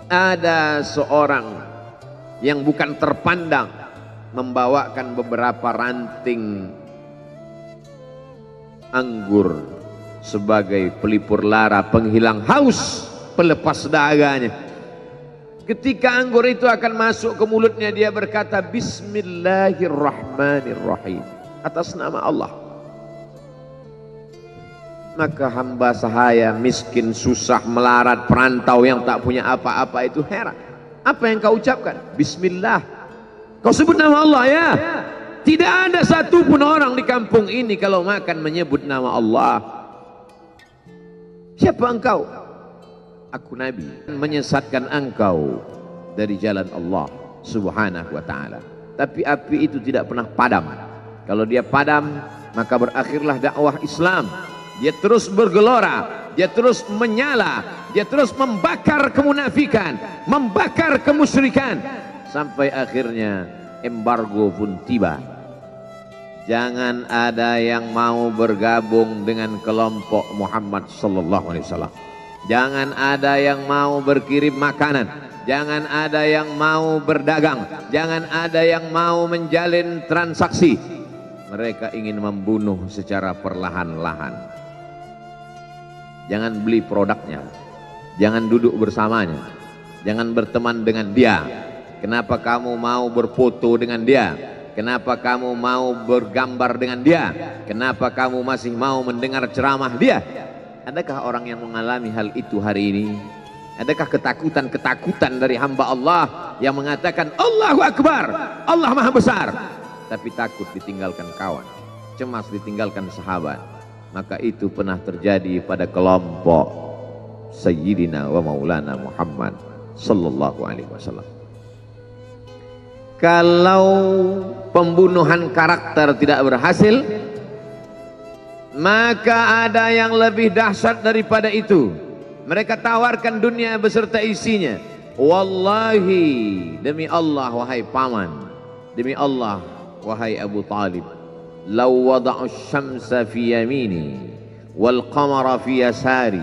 ada seorang yang bukan terpandang membawakan beberapa ranting anggur sebagai pelipur lara, penghilang haus, pelepas dahaganya. Ketika anggur itu akan masuk ke mulutnya, dia berkata Bismillahirrahmanirrahim, atas nama Allah. Maka hamba sahaya miskin, susah, melarat, perantau yang tak punya apa-apa itu heran. Apa yang kau ucapkan? Bismillah. Kau sebut nama Allah ya. Tidak ada satupun orang di kampung ini kalau makan menyebut nama Allah. Siapa engkau? Aku Nabi, menyesatkan engkau dari jalan Allah subhanahu wa ta'ala. Tapi api itu tidak pernah padam. Kalau dia padam, maka berakhirlah dakwah Islam. Dia terus bergelora, dia terus menyala, dia terus membakar kemunafikan, membakar kemusyrikan, sampai akhirnya embargo pun tiba. Jangan ada yang mau bergabung dengan kelompok Muhammad sallallahu alaihi wasallam. Jangan ada yang mau berkirim makanan, jangan ada yang mau berdagang, jangan ada yang mau menjalin transaksi. Mereka ingin membunuh secara perlahan-lahan. Jangan beli produknya, jangan duduk bersamanya, jangan berteman dengan dia. Kenapa kamu mau berfoto dengan dia? Kenapa kamu mau bergambar dengan dia? Kenapa kamu masih mau mendengar ceramah dia? Adakah orang yang mengalami hal itu hari ini? Adakah ketakutan-ketakutan dari hamba Allah yang mengatakan Allahu Akbar, Allah Maha Besar, tapi takut ditinggalkan kawan, cemas ditinggalkan sahabat? Maka itu pernah terjadi pada kelompok Sayyidina wa Maulana Muhammad sallallahu alaihi wasallam. Kalau pembunuhan karakter tidak berhasil, maka ada yang lebih dahsyat daripada itu. Mereka tawarkan dunia beserta isinya. Wallahi, demi Allah wahai paman, demi Allah wahai Abu Talib, law wada'u syamsa fi yamini wal qamara fi yasari,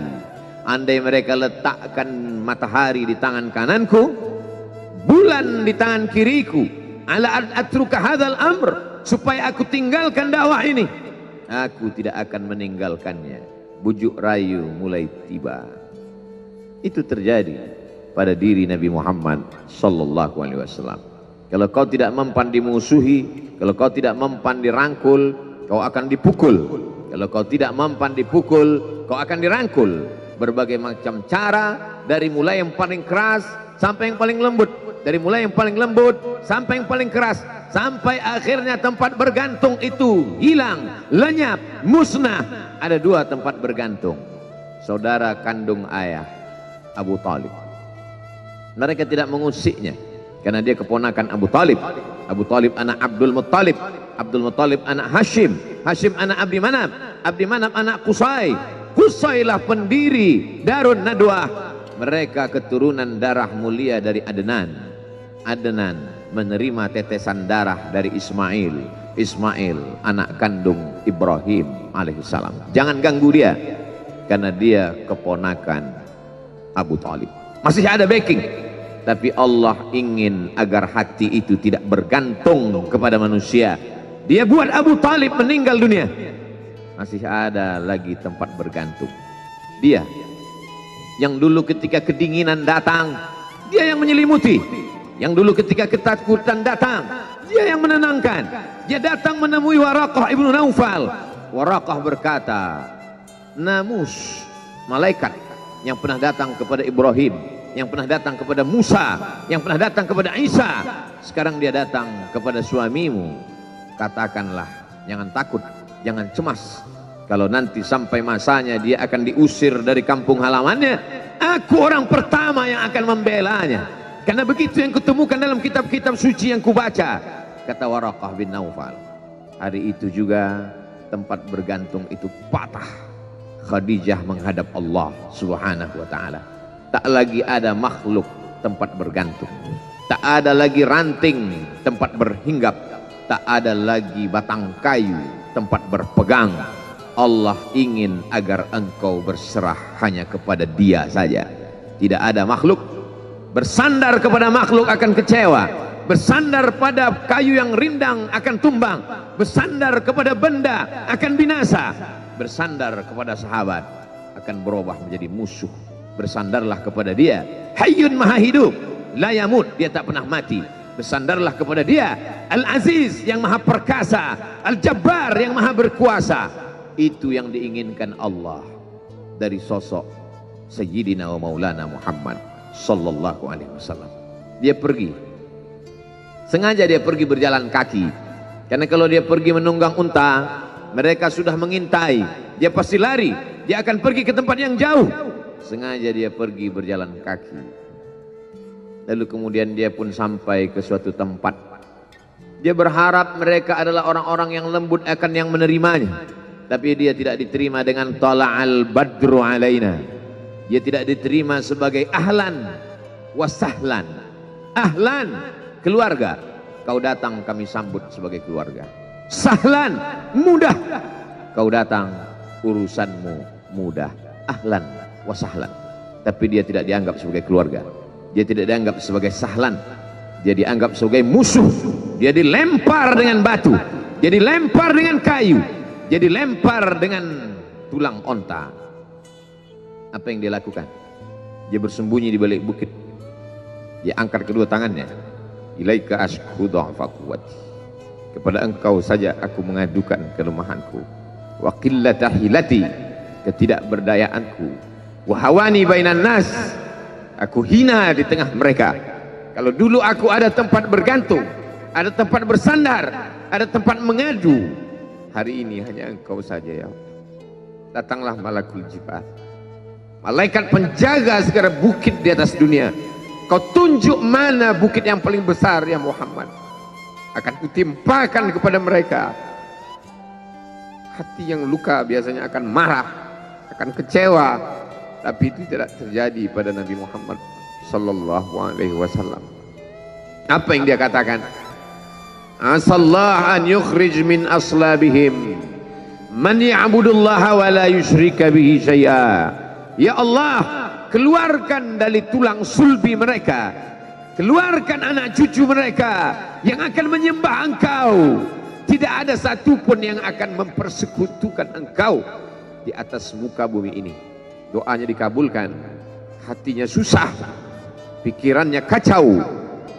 andai mereka letakkan matahari di tangan kananku, bulan di tangan kiriku, ala atruka hadzal amr, supaya aku tinggalkan dakwah ini, aku tidak akan meninggalkannya. Bujuk rayu mulai tiba. Itu terjadi pada diri Nabi Muhammad sallallahu alaihi wasallam. Kalau kau tidak mempan dimusuhi, kalau kau tidak mempan dirangkul, kau akan dipukul. Kalau kau tidak mempan dipukul, kau akan dirangkul. Berbagai macam cara, dari mulai yang paling keras sampai yang paling lembut, dari mulai yang paling lembut sampai yang paling keras, sampai akhirnya tempat bergantung itu hilang, lenyap, musnah. Ada dua tempat bergantung, saudara kandung ayah Abu Talib. Mereka tidak mengusiknya karena dia keponakan Abu Talib. Abu Talib anak Abdul Muttalib, Abdul Muttalib anak Hashim, Hashim anak Abdi Manaf, Abdi Manaf anak Qusay, Qusaylah pendiri Darun Nadwah. Mereka keturunan darah mulia dari Adnan. Adnan menerima tetesan darah dari Ismail. Ismail anak kandung Ibrahim alaihissalam. Jangan ganggu dia, karena dia keponakan Abu Talib. Masih ada backing. Tapi Allah ingin agar hati itu tidak bergantung kepada manusia. Dia buat Abu Talib meninggal dunia. Masih ada lagi tempat bergantung. Dia yang dulu ketika kedinginan datang, dia yang menyelimuti. Yang dulu ketika ketakutan datang, dia yang menenangkan. Dia datang menemui Waraqah ibnu Naufal. Waraqah berkata, Namus, malaikat yang pernah datang kepada Ibrahim, yang pernah datang kepada Musa, yang pernah datang kepada Isa, sekarang dia datang kepada suamimu. Katakanlah, jangan takut, jangan cemas. Kalau nanti sampai masanya dia akan diusir dari kampung halamannya, aku orang pertama yang akan membelanya. Karena begitu yang kutemukan dalam kitab-kitab suci yang kubaca, kata Waraqah bin Naufal. Hari itu juga tempat bergantung itu patah. Khadijah menghadap Allah subhanahu wa ta'ala. Tak lagi ada makhluk tempat bergantung, tak ada lagi ranting tempat berhinggap, tak ada lagi batang kayu tempat berpegang. Allah ingin agar engkau berserah hanya kepada Dia saja. Tidak ada makhluk bersandar kepada makhluk akan kecewa, bersandar pada kayu yang rindang akan tumbang, bersandar kepada benda akan binasa, bersandar kepada sahabat akan berubah menjadi musuh. Bersandarlah kepada dia, Hayyun Maha Hidup, la yamut, dia tak pernah mati. Bersandarlah kepada dia, Al-Aziz yang Maha Perkasa, Al-Jabbar yang Maha Berkuasa. Itu yang diinginkan Allah dari sosok Sayyidina wa Maulana Muhammad sallallahu alaihi wasallam. Dia pergi, sengaja dia pergi berjalan kaki, karena kalau dia pergi menunggang unta, mereka sudah mengintai, dia pasti lari, dia akan pergi ke tempat yang jauh. Sengaja dia pergi berjalan kaki. Lalu kemudian dia pun sampai ke suatu tempat. Dia berharap mereka adalah orang-orang yang lembut akan yang menerimanya, tapi dia tidak diterima dengan tala'al badru alaina. Dia tidak diterima sebagai ahlan wasahlan. Ahlan, keluarga, kau datang kami sambut sebagai keluarga. Sahlan, mudah, kau datang urusanmu mudah. Ahlan wasahlan. Tapi dia tidak dianggap sebagai keluarga, dia tidak dianggap sebagai sahlan, dia dianggap sebagai musuh. Dia dilempar dengan batu, dia dilempar dengan kayu, dia dilempar dengan tulang onta. Apa yang dia lakukan? Dia bersembunyi di balik bukit, dia angkat kedua tangannya, ilaika ashku dha'fa quwwati, kepada engkau saja aku mengadukan kelemahanku, wa qillata hilati, ketidakberdayaanku, wahawani bainan nas, aku hina di tengah mereka. Kalau dulu aku ada tempat bergantung, ada tempat bersandar, ada tempat mengadu, hari ini hanya engkau saja ya. Datanglah malakul jibal, malaikat penjaga segala bukit di atas dunia. Kau tunjuk mana bukit yang paling besar ya Muhammad, akan kutimpakan kepada mereka. Hati yang luka biasanya akan marah, akan kecewa, tapi itu tidak terjadi pada Nabi Muhammad sallallahu alaihi wasallam. Apa yang dia katakan? Asallah an yukhrij min aslabihim man ya'budullaha wa la yusyrika bihi syai'a. Ya Allah, keluarkan dari tulang sulbi mereka, keluarkan anak cucu mereka yang akan menyembah engkau. Tidak ada satupun yang akan mempersekutukan engkau di atas muka bumi ini. Doanya dikabulkan, hatinya susah, pikirannya kacau,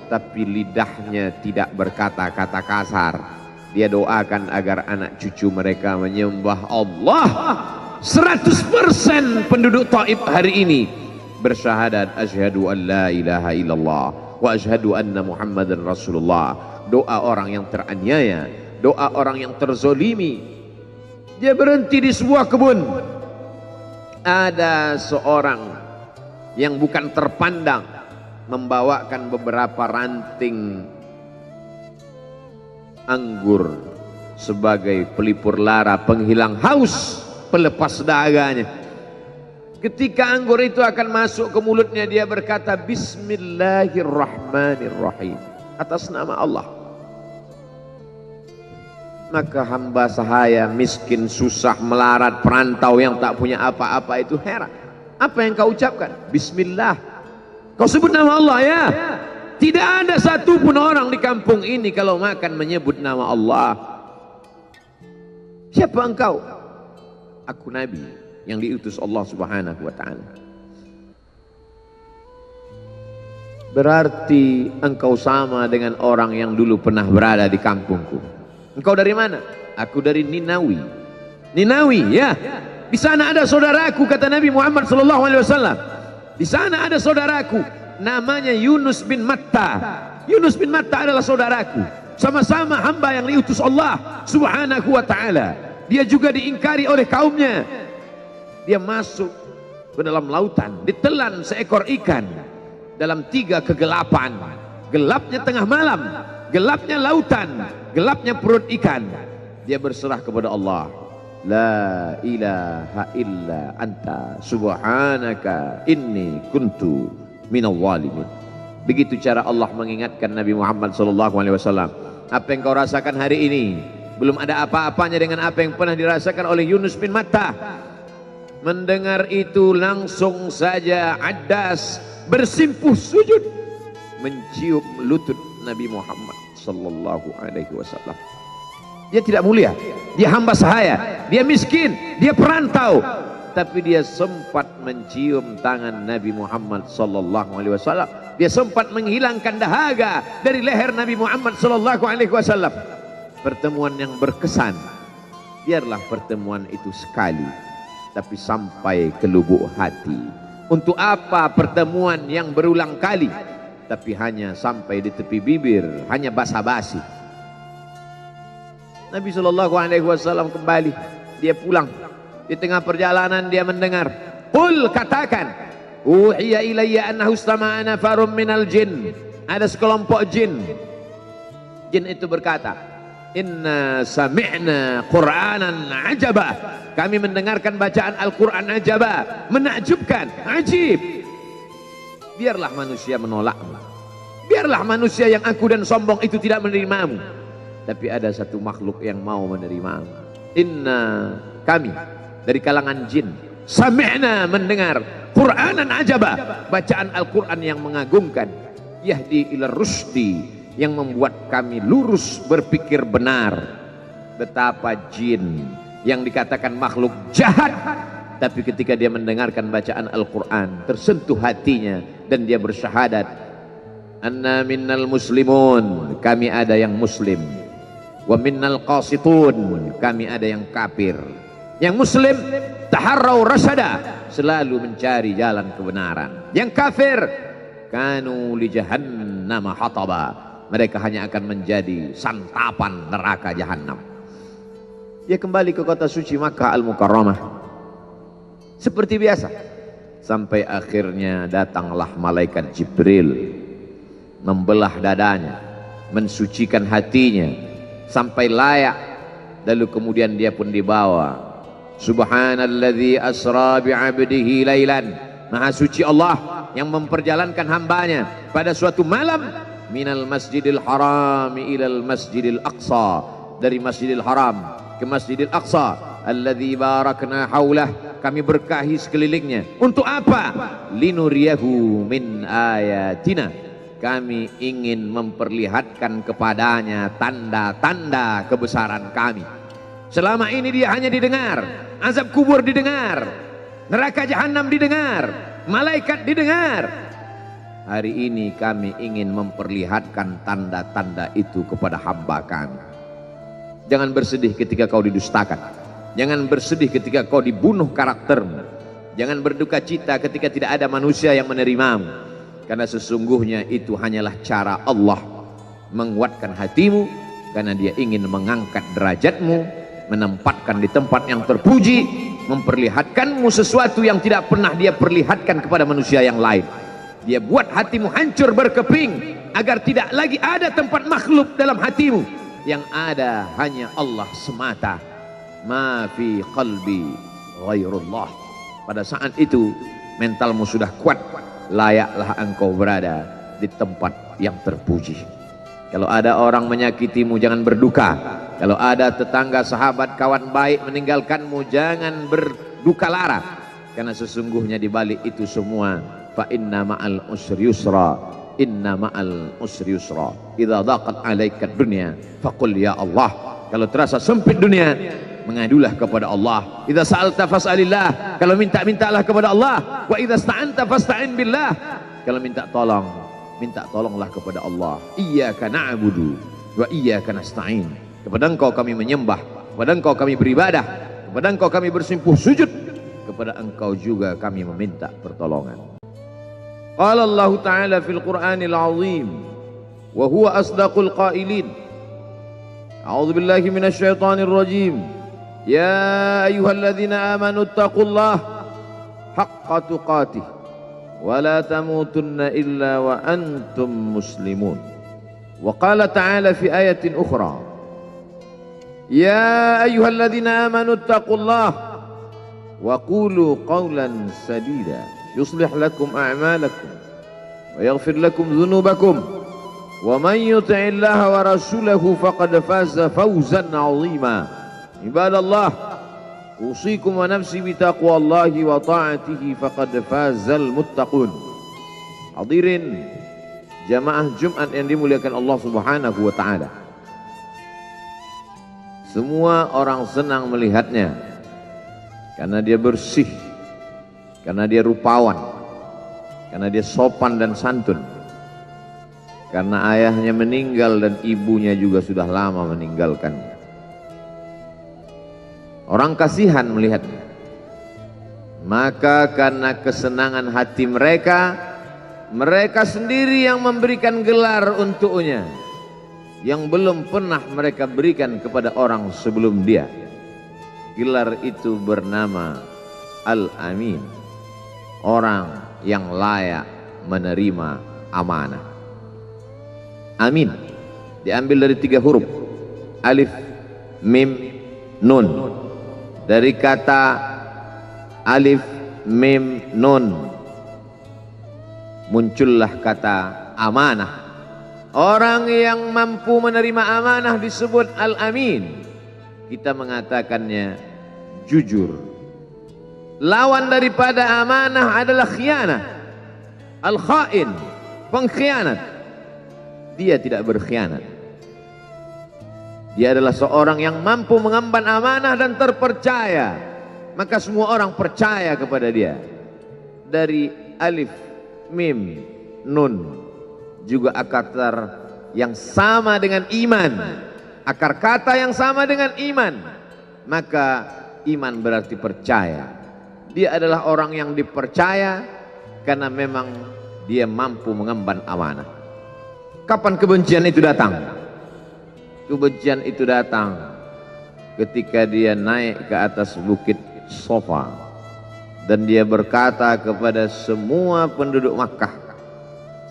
tapi lidahnya tidak berkata-kata kasar. Dia doakan agar anak cucu mereka menyembah Allah. 100% penduduk Taif hari ini bersyahadat asyhadu an la ilaha illallah wa asyhadu anna Muhammadan Rasulullah. Doa orang yang teraniaya, doa orang yang terzolimi. Dia berhenti di sebuah kebun. Ada seorang yang bukan terpandang membawakan beberapa ranting anggur sebagai pelipur lara, penghilang haus, pelepas dahaganya. Ketika anggur itu akan masuk ke mulutnya, dia berkata Bismillahirrahmanirrahim, atas nama Allah. Maka hamba sahaya miskin, susah, melarat, perantau yang tak punya apa-apa itu heran. Apa yang kau ucapkan? Bismillah. Kau sebut nama Allah ya. Tidak ada satupun orang di kampung ini kalau makan menyebut nama Allah. Siapa engkau? Aku Nabi yang diutus Allah Subhanahu wa ta'ala. Berarti engkau sama dengan orang yang dulu pernah berada di kampungku. Engkau dari mana? Aku dari Ninawi. Ninawi ya. Di sana ada saudaraku, kata Nabi Muhammad sallallahu alaihi wasallam. Di sana ada saudaraku namanya Yunus bin Matta. Yunus bin Matta adalah saudaraku. Sama-sama hamba yang diutus Allah Subhanahu wa ta'ala. Dia juga diingkari oleh kaumnya. Dia masuk ke dalam lautan, ditelan seekor ikan dalam 3 kegelapan. Gelapnya tengah malam, gelapnya lautan, gelapnya perut ikan. Dia berserah kepada Allah. La ilaha illa anta subhanaka inni kuntu minal zalimin. Begitu cara Allah mengingatkan Nabi Muhammad SAW. Apa yang kau rasakan hari ini belum ada apa-apanya dengan apa yang pernah dirasakan oleh Yunus bin Matta. mendengar itu langsung saja Addas bersimpuh sujud mencium lutut Nabi Muhammad sallallahu alaihi wasallam. Dia tidak mulia, dia hamba sahaya, dia miskin, dia perantau, tapi dia sempat mencium tangan Nabi Muhammad sallallahu alaihi wasallam. Dia sempat menghilangkan dahaga dari leher Nabi Muhammad sallallahu alaihi wasallam. Pertemuan yang berkesan. Biarlah pertemuan itu sekali, tapi sampai ke lubuk hati. Untuk apa pertemuan yang berulang kali, tapi hanya sampai di tepi bibir, hanya basa-basi. Nabi sallallahu alaihi wasallam kembali, dia pulang. Di tengah perjalanan dia mendengar, "Qul," katakan, "Uhiya ilayya annahu istama'ana farum minal jin." Ada sekelompok jin. Jin itu berkata, "Inna sami'na Qur'anan ajaba." Kami mendengarkan bacaan Al-Quran ajaba, menakjubkan, ajib. Biarlah manusia menolakmu. Biarlah manusia yang aku dan sombong itu tidak menerimamu. Tapi ada satu makhluk yang mau menerimamu. Inna, kami dari kalangan jin, sami'na, mendengar Qur'anan ajaba, bacaan Al-Quran yang mengagumkan, yahdi ila rusdi, yang membuat kami lurus berpikir benar. Betapa jin yang dikatakan makhluk jahat, tapi ketika dia mendengarkan bacaan Al-Quran tersentuh hatinya dan dia bersyahadat, anna minnal muslimun, kami ada yang muslim, wa minnal qasitun, kami ada yang kafir. Yang muslim taharrau rasyada, selalu mencari jalan kebenaran. Yang kafir kanu li jahannam hataba, mereka hanya akan menjadi santapan neraka jahanam. Dia kembali ke kota suci Makkah Al-Mukarramah seperti biasa, sampai akhirnya datanglah malaikat Jibril membelah dadanya, mensucikan hatinya sampai layak, lalu kemudian dia pun dibawa. Subhanalladzi asra bi'abdihi lailan, maha suci Allah yang memperjalankan hambanya pada suatu malam, minal masjidil haram ilal masjidil aqsa, dari masjidil haram ke masjidil aqsa, alladzi barakna haulah, kami berkahi sekelilingnya. Untuk apa? Linuriyahu min ayatina, kami ingin memperlihatkan kepadanya tanda-tanda kebesaran kami. Selama ini dia hanya didengar, azab kubur didengar, neraka jahanam didengar, malaikat didengar. Hari ini kami ingin memperlihatkan tanda-tanda itu kepada hamba kami. Jangan bersedih ketika kau didustakan, jangan bersedih ketika kau dibunuh karaktermu, jangan berduka cita ketika tidak ada manusia yang menerimamu, karena sesungguhnya itu hanyalah cara Allah menguatkan hatimu, karena dia ingin mengangkat derajatmu, menempatkan di tempat yang terpuji, memperlihatkanmu sesuatu yang tidak pernah dia perlihatkan kepada manusia yang lain. Dia buat hatimu hancur berkeping agar tidak lagi ada tempat makhluk dalam hatimu, yang ada hanya Allah semata. Ma fi qalbi ghairullah. Pada saat itu mentalmu sudah kuat, layaklah engkau berada di tempat yang terpuji. Kalau ada orang menyakitimu, jangan berduka. Kalau ada tetangga, sahabat, kawan baik meninggalkanmu, jangan berduka lara, karena sesungguhnya di balik itu semua, fa inna ma'al usri yusra, inna ma'al usri yusra, idza daqat 'alaika dunya faqul ya Allah. Kalau terasa sempit dunia, mengadulah kepada Allah. Idza sa'alta fas'alillah, kalau minta-mintalah kepada Allah. Wa idza sta'anta fasta'in billah, kalau minta tolong, minta tolonglah kepada Allah. Iyyaka na'budu wa iyyaka nasta'in, kepada engkau kami menyembah, kepada engkau kami beribadah, kepada engkau kami bersimpuh sujud, kepada engkau juga kami meminta pertolongan. Qala Allah Ta'ala fil Qur'anil Azim wa huwa asdaqul qailin. A'udzu billahi minasy syaithanir rajim. Ya ayyuhalladzina amanu taqullaha haqqa tuqatih wa la tamutunna illa wa antum muslimun. Wa qala ta'ala fi ayatin ukhra, ya ayyuhalladzina amanu taqullaha wa qulu qawlan sadida yuslih lakum a'malakum wa yaghfir lakum dhunubakum wa man yuti'illaha wa rasulahu faqad faza fawzan 'azima. Ibadallah, usikum wa nafsi bitaqwallahi wa ta'atihi faqad fazal muttaqun. Hadirin jamaah Jumat yang dimuliakan Allah Subhanahu wa taala. Semua orang senang melihatnya karena dia bersih, karena dia rupawan, karena dia sopan dan santun. Karena ayahnya meninggal dan ibunya juga sudah lama meninggalkannya. Orang kasihan melihatnya. Maka karena kesenangan hati mereka, mereka sendiri yang memberikan gelar untuknya yang belum pernah mereka berikan kepada orang sebelum dia. Gelar itu bernama Al-Amin, orang yang layak menerima amanah. Amin diambil dari 3 huruf, alif, mim, nun. Dari kata alif, mim, nun muncullah kata amanah. Orang yang mampu menerima amanah disebut Al-Amin. Kita mengatakannya jujur. Lawan daripada amanah adalah khianah, al-khain, pengkhianat. Dia tidak berkhianat. Dia adalah seorang yang mampu mengemban amanah dan terpercaya. Maka semua orang percaya kepada dia. Dari alif, mim, nun juga akar yang sama dengan iman. Akar kata yang sama dengan iman. Maka iman berarti percaya. Dia adalah orang yang dipercaya karena memang dia mampu mengemban amanah. Kapan kebencian itu datang? Kebencian itu datang ketika dia naik ke atas bukit Sofa dan dia berkata kepada semua penduduk Makkah,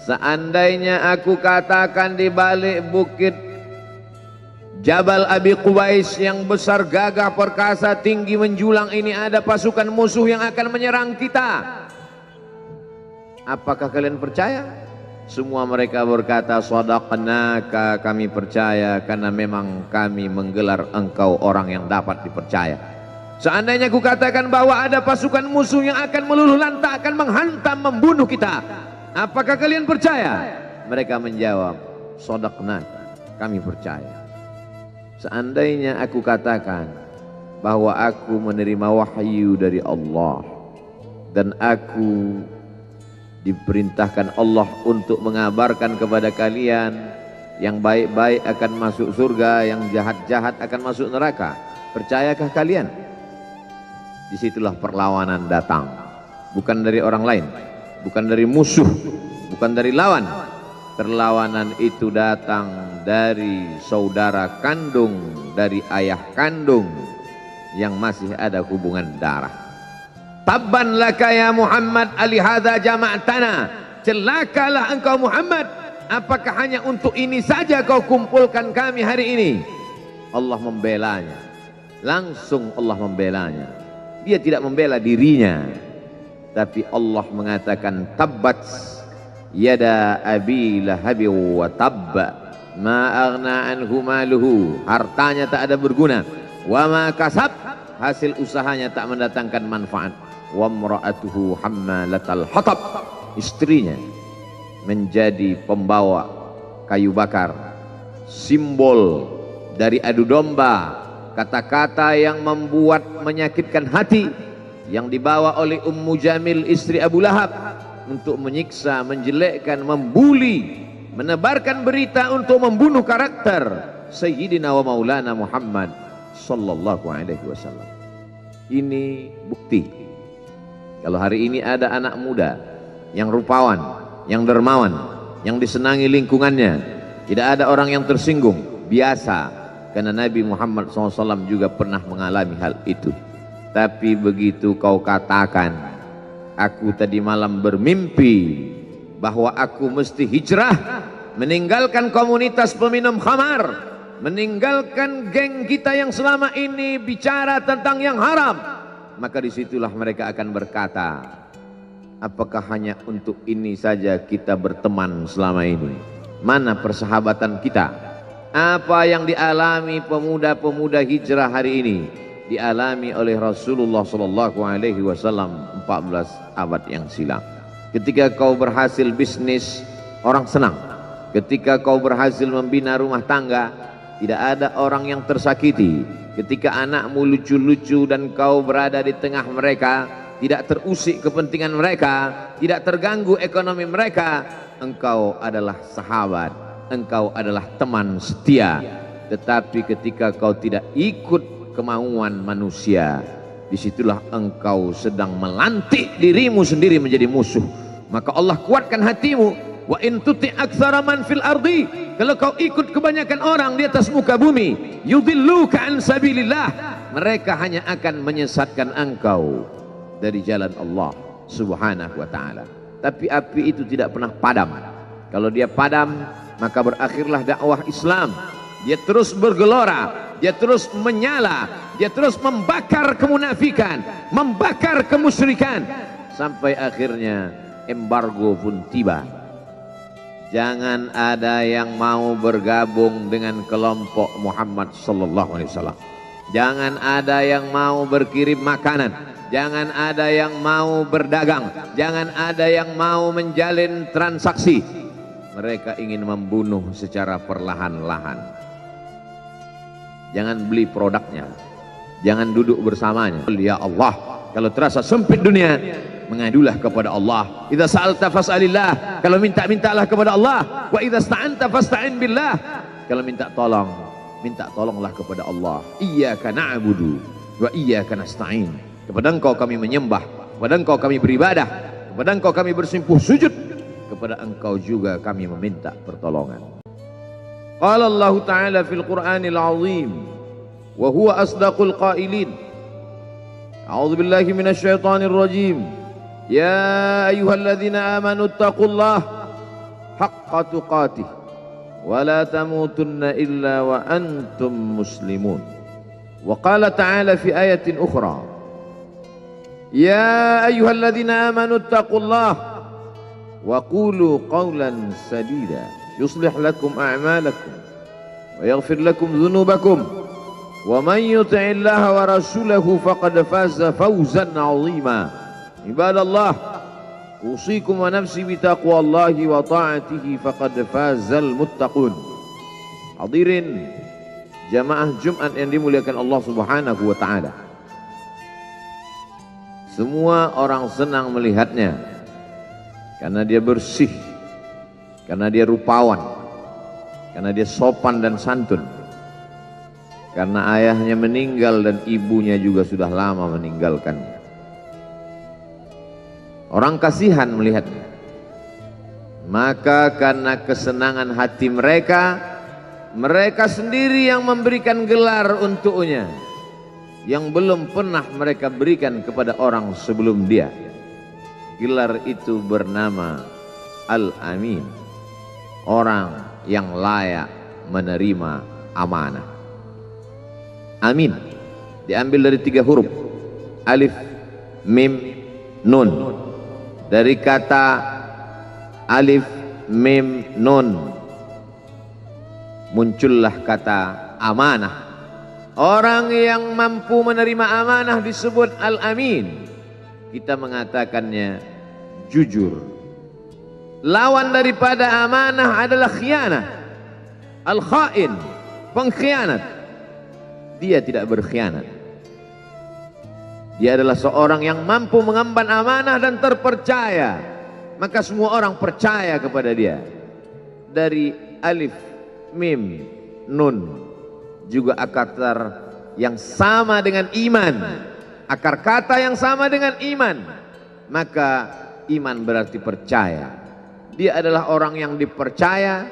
seandainya aku katakan di balik bukit Jabal Abi Qubais yang besar, gagah, perkasa, tinggi, menjulang ini ada pasukan musuh yang akan menyerang kita, apakah kalian percaya? Semua mereka berkata, shadaqnaka, kami percaya karena memang kami menggelar engkau orang yang dapat dipercaya. Seandainya ku katakan bahwa ada pasukan musuh yang akan meluluh lantakkan, menghantam, membunuh kita, apakah kalian percaya? Mereka menjawab, shadaqnaka, kami percaya. Seandainya aku katakan bahwa aku menerima wahyu dari Allah dan aku diperintahkan Allah untuk mengabarkan kepada kalian yang baik-baik akan masuk surga, yang jahat-jahat akan masuk neraka, percayakah kalian? Disitulah perlawanan datang, bukan dari orang lain, bukan dari musuh, bukan dari lawan. Perlawanan itu datang dari saudara kandung, dari ayah kandung yang masih ada hubungan darah. Tabban laka ya Muhammad alihadza jama'tana, celakalah engkau Muhammad, apakah hanya untuk ini saja kau kumpulkan kami hari ini? Allah membelanya, langsung Allah membelanya. Dia tidak membela dirinya, tapi Allah mengatakan tabbat yada abi lahabi wa tabba ma aghna anhu maluhu, hartanya tak ada berguna, wa ma kasab, hasil usahanya tak mendatangkan manfaat. Wa mra'atuhu hammalatal hatab, istrinya menjadi pembawa kayu bakar, simbol dari adu domba, kata-kata yang membuat menyakitkan hati yang dibawa oleh Ummu Jamil istri Abu Lahab untuk menyiksa, menjelekkan, membuli, menebarkan berita untuk membunuh karakter Sayyidina wa Maulana Muhammad sallallahu alaihi wasallam. Ini bukti kalau hari ini ada anak muda yang rupawan, yang dermawan, yang disenangi lingkungannya, tidak ada orang yang tersinggung, biasa, karena Nabi Muhammad SAW juga pernah mengalami hal itu. Tapi begitu kau katakan, aku tadi malam bermimpi bahwa aku mesti hijrah, meninggalkan komunitas peminum khamar, meninggalkan geng kita yang selama ini bicara tentang yang haram, maka disitulah mereka akan berkata, apakah hanya untuk ini saja kita berteman selama ini? Mana persahabatan kita? Apa yang dialami pemuda-pemuda hijrah hari ini? dialami oleh Rasulullah sallallahu alaihi wasallam 14 abad yang silam. Ketika kau berhasil bisnis, orang senang. Ketika kau berhasil membina rumah tangga, tidak ada orang yang tersakiti. Ketika anakmu lucu-lucu dan kau berada di tengah mereka, tidak terusik kepentingan mereka, tidak terganggu ekonomi mereka, engkau adalah sahabat, engkau adalah teman setia. Tetapi ketika kau tidak ikut kemauan manusia, disitulah engkau sedang melantik dirimu sendiri menjadi musuh. Maka Allah kuatkan hatimu. Wa in tuti aktsara man fil ardi, kalau kau ikut kebanyakan orang di atas muka bumi, yudilluka an sabilillah, mereka hanya akan menyesatkan engkau dari jalan Allah subhanahu wa ta'ala. Tapi api itu tidak pernah padam. Kalau dia padam, maka berakhirlah dakwah Islam. Dia terus bergelora, dia terus menyala, dia terus membakar kemunafikan, membakar kemusyrikan, sampai akhirnya embargo pun tiba. Jangan ada yang mau bergabung dengan kelompok Muhammad sallallahu alaihi wasallam. Jangan ada yang mau berkirim makanan, jangan ada yang mau berdagang, jangan ada yang mau menjalin transaksi. Mereka ingin membunuh secara perlahan-lahan. Jangan beli produknya, jangan duduk bersamanya. Ya Allah, kalau terasa sempit dunia, mengadulah kepada Allah. Idza sa'alta fas'alillah, kalau minta-mintalah kepada Allah. Wa idza sta'anta fasta'in billah, kalau minta tolong, minta tolonglah kepada Allah. Iyyaka na'budu wa iyyaka nasta'in, kepada Engkau kami menyembah, kepada Engkau kami beribadah, kepada Engkau kami bersimpuh sujud, kepada Engkau juga kami meminta pertolongan. Qala Allah Ta'ala fil Qur'anil Azim wa huwa asdaqul qailin. A'udzu billahi minasy syaithanir rajim. Ya ayyuhalladzina amanu taqullaha haqqa tuqatih wa la tamutunna illa wa antum muslimun. Wa qala ta'ala fi ayatin ukhra, ya ayyuhalladzina amanu taqullaha wa qulu qawlan sadida yuslih lakum a'malakum wa yaghfir lakum dhunubakum wa man yuti'illaha wa rasulahu faqad faza fawzan 'azima. Ibadallah, usikum wa nafsi bitaqwallahi wa ta'atihi faqad fazal muttaqun. Hadirin jamaah Jumat yang dimuliakan Allah Subhanahu wa taala. Semua orang senang melihatnya karena dia bersih, karena dia rupawan, karena dia sopan dan santun. Karena ayahnya meninggal dan ibunya juga sudah lama meninggalkannya. Orang kasihan melihatnya. Maka karena kesenangan hati mereka, mereka sendiri yang memberikan gelar untuknya yang belum pernah mereka berikan kepada orang sebelum dia. Gelar itu bernama Al-Amin, orang yang layak menerima amanah. Amin diambil dari 3 huruf, alif, mim, nun. Dari kata alif, mim, nun muncullah kata amanah. Orang yang mampu menerima amanah disebut Al-Amin. Kita mengatakannya jujur. Lawan daripada amanah adalah khianah, al-khain, pengkhianat. Dia tidak berkhianat. Dia adalah seorang yang mampu mengemban amanah dan terpercaya. Maka semua orang percaya kepada dia. Dari alif, mim, nun, juga akar yang sama dengan iman, akar kata yang sama dengan iman. Maka iman berarti percaya. Dia adalah orang yang dipercaya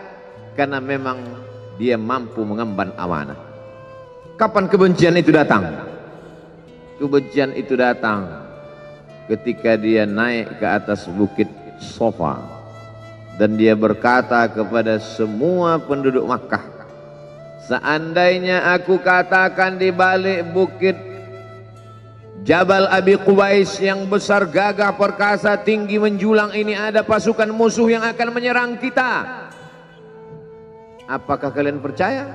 karena memang dia mampu mengemban amanah. Kapan kebencian itu datang? Kebencian itu datang ketika dia naik ke atas bukit Safa dan dia berkata kepada semua penduduk Makkah, seandainya aku katakan di balik bukit Jabal Abi Qubais yang besar, gagah, perkasa, tinggi, menjulang ini ada pasukan musuh yang akan menyerang kita, apakah kalian percaya?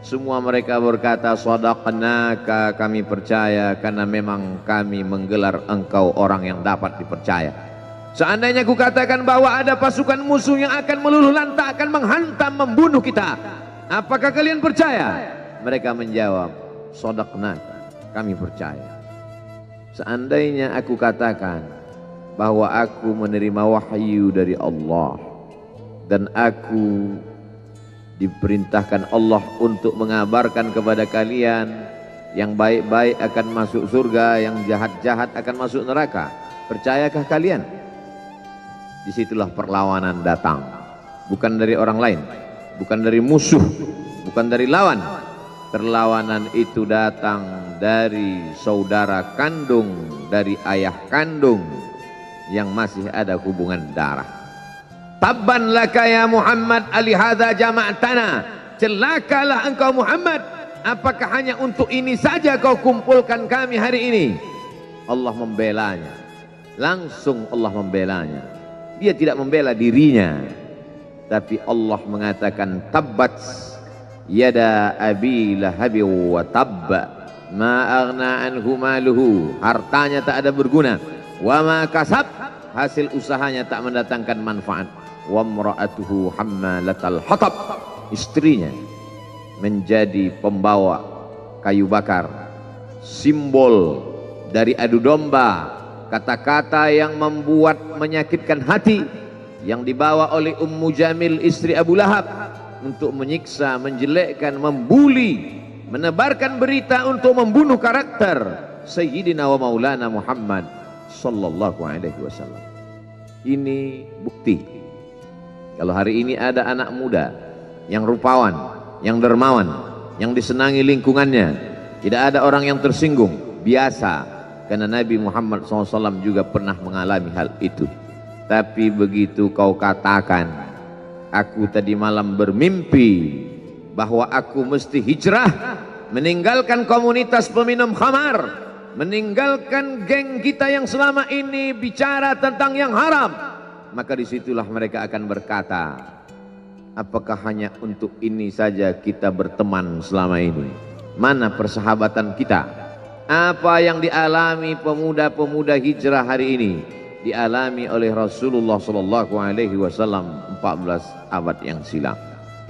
Semua mereka berkata, shadaqnaka, kami percaya karena memang kami menggelar engkau orang yang dapat dipercaya. Seandainya ku katakan bahwa ada pasukan musuh yang akan meluluh lantakkan, menghantam, membunuh kita, apakah kalian percaya? Mereka menjawab, shadaqnaka, kami percaya. Seandainya aku katakan bahwa aku menerima wahyu dari Allah dan aku diperintahkan Allah untuk mengabarkan kepada kalian yang baik-baik akan masuk surga, yang jahat-jahat akan masuk neraka, percayakah kalian? Disitulah perlawanan datang, bukan dari orang lain, bukan dari musuh, bukan dari lawan. Perlawanan itu datang dari saudara kandung, dari ayah kandung yang masih ada hubungan darah. Tabban laka ya Muhammad alihadza jama'tana, celakalah engkau Muhammad, apakah hanya untuk ini saja kau kumpulkan kami hari ini? Allah membelanya, langsung Allah membelanya. Dia tidak membela dirinya, tapi Allah mengatakan, tabbat yada abi lahabi wa tabba ma aghna anhu maluhu, hartanya tak ada berguna, wa ma kasab, hasil usahanya tak mendatangkan manfaat, wa imra'atuhu hammalatal hatab, istrinya menjadi pembawa kayu bakar, simbol dari adu domba, kata-kata yang membuat menyakitkan hati yang dibawa oleh Ummu Jamil istri Abu Lahab untuk menyiksa, menjelekkan, membuli, menebarkan berita untuk membunuh karakter Sayyidina wa Maulana Muhammad sallallahu alaihi wasallam. Ini bukti kalau hari ini ada anak muda yang rupawan, yang dermawan, yang disenangi lingkungannya, tidak ada orang yang tersinggung, biasa, karena Nabi Muhammad SAW juga pernah mengalami hal itu. Tapi begitu kau katakan, aku tadi malam bermimpi bahwa aku mesti hijrah, meninggalkan komunitas peminum khamar, meninggalkan geng kita yang selama ini bicara tentang yang haram, maka disitulah mereka akan berkata, apakah hanya untuk ini saja kita berteman selama ini? Mana persahabatan kita? Apa yang dialami pemuda-pemuda hijrah hari ini dialami oleh Rasulullah sallallahu alaihi wasallam 14 abad yang silam.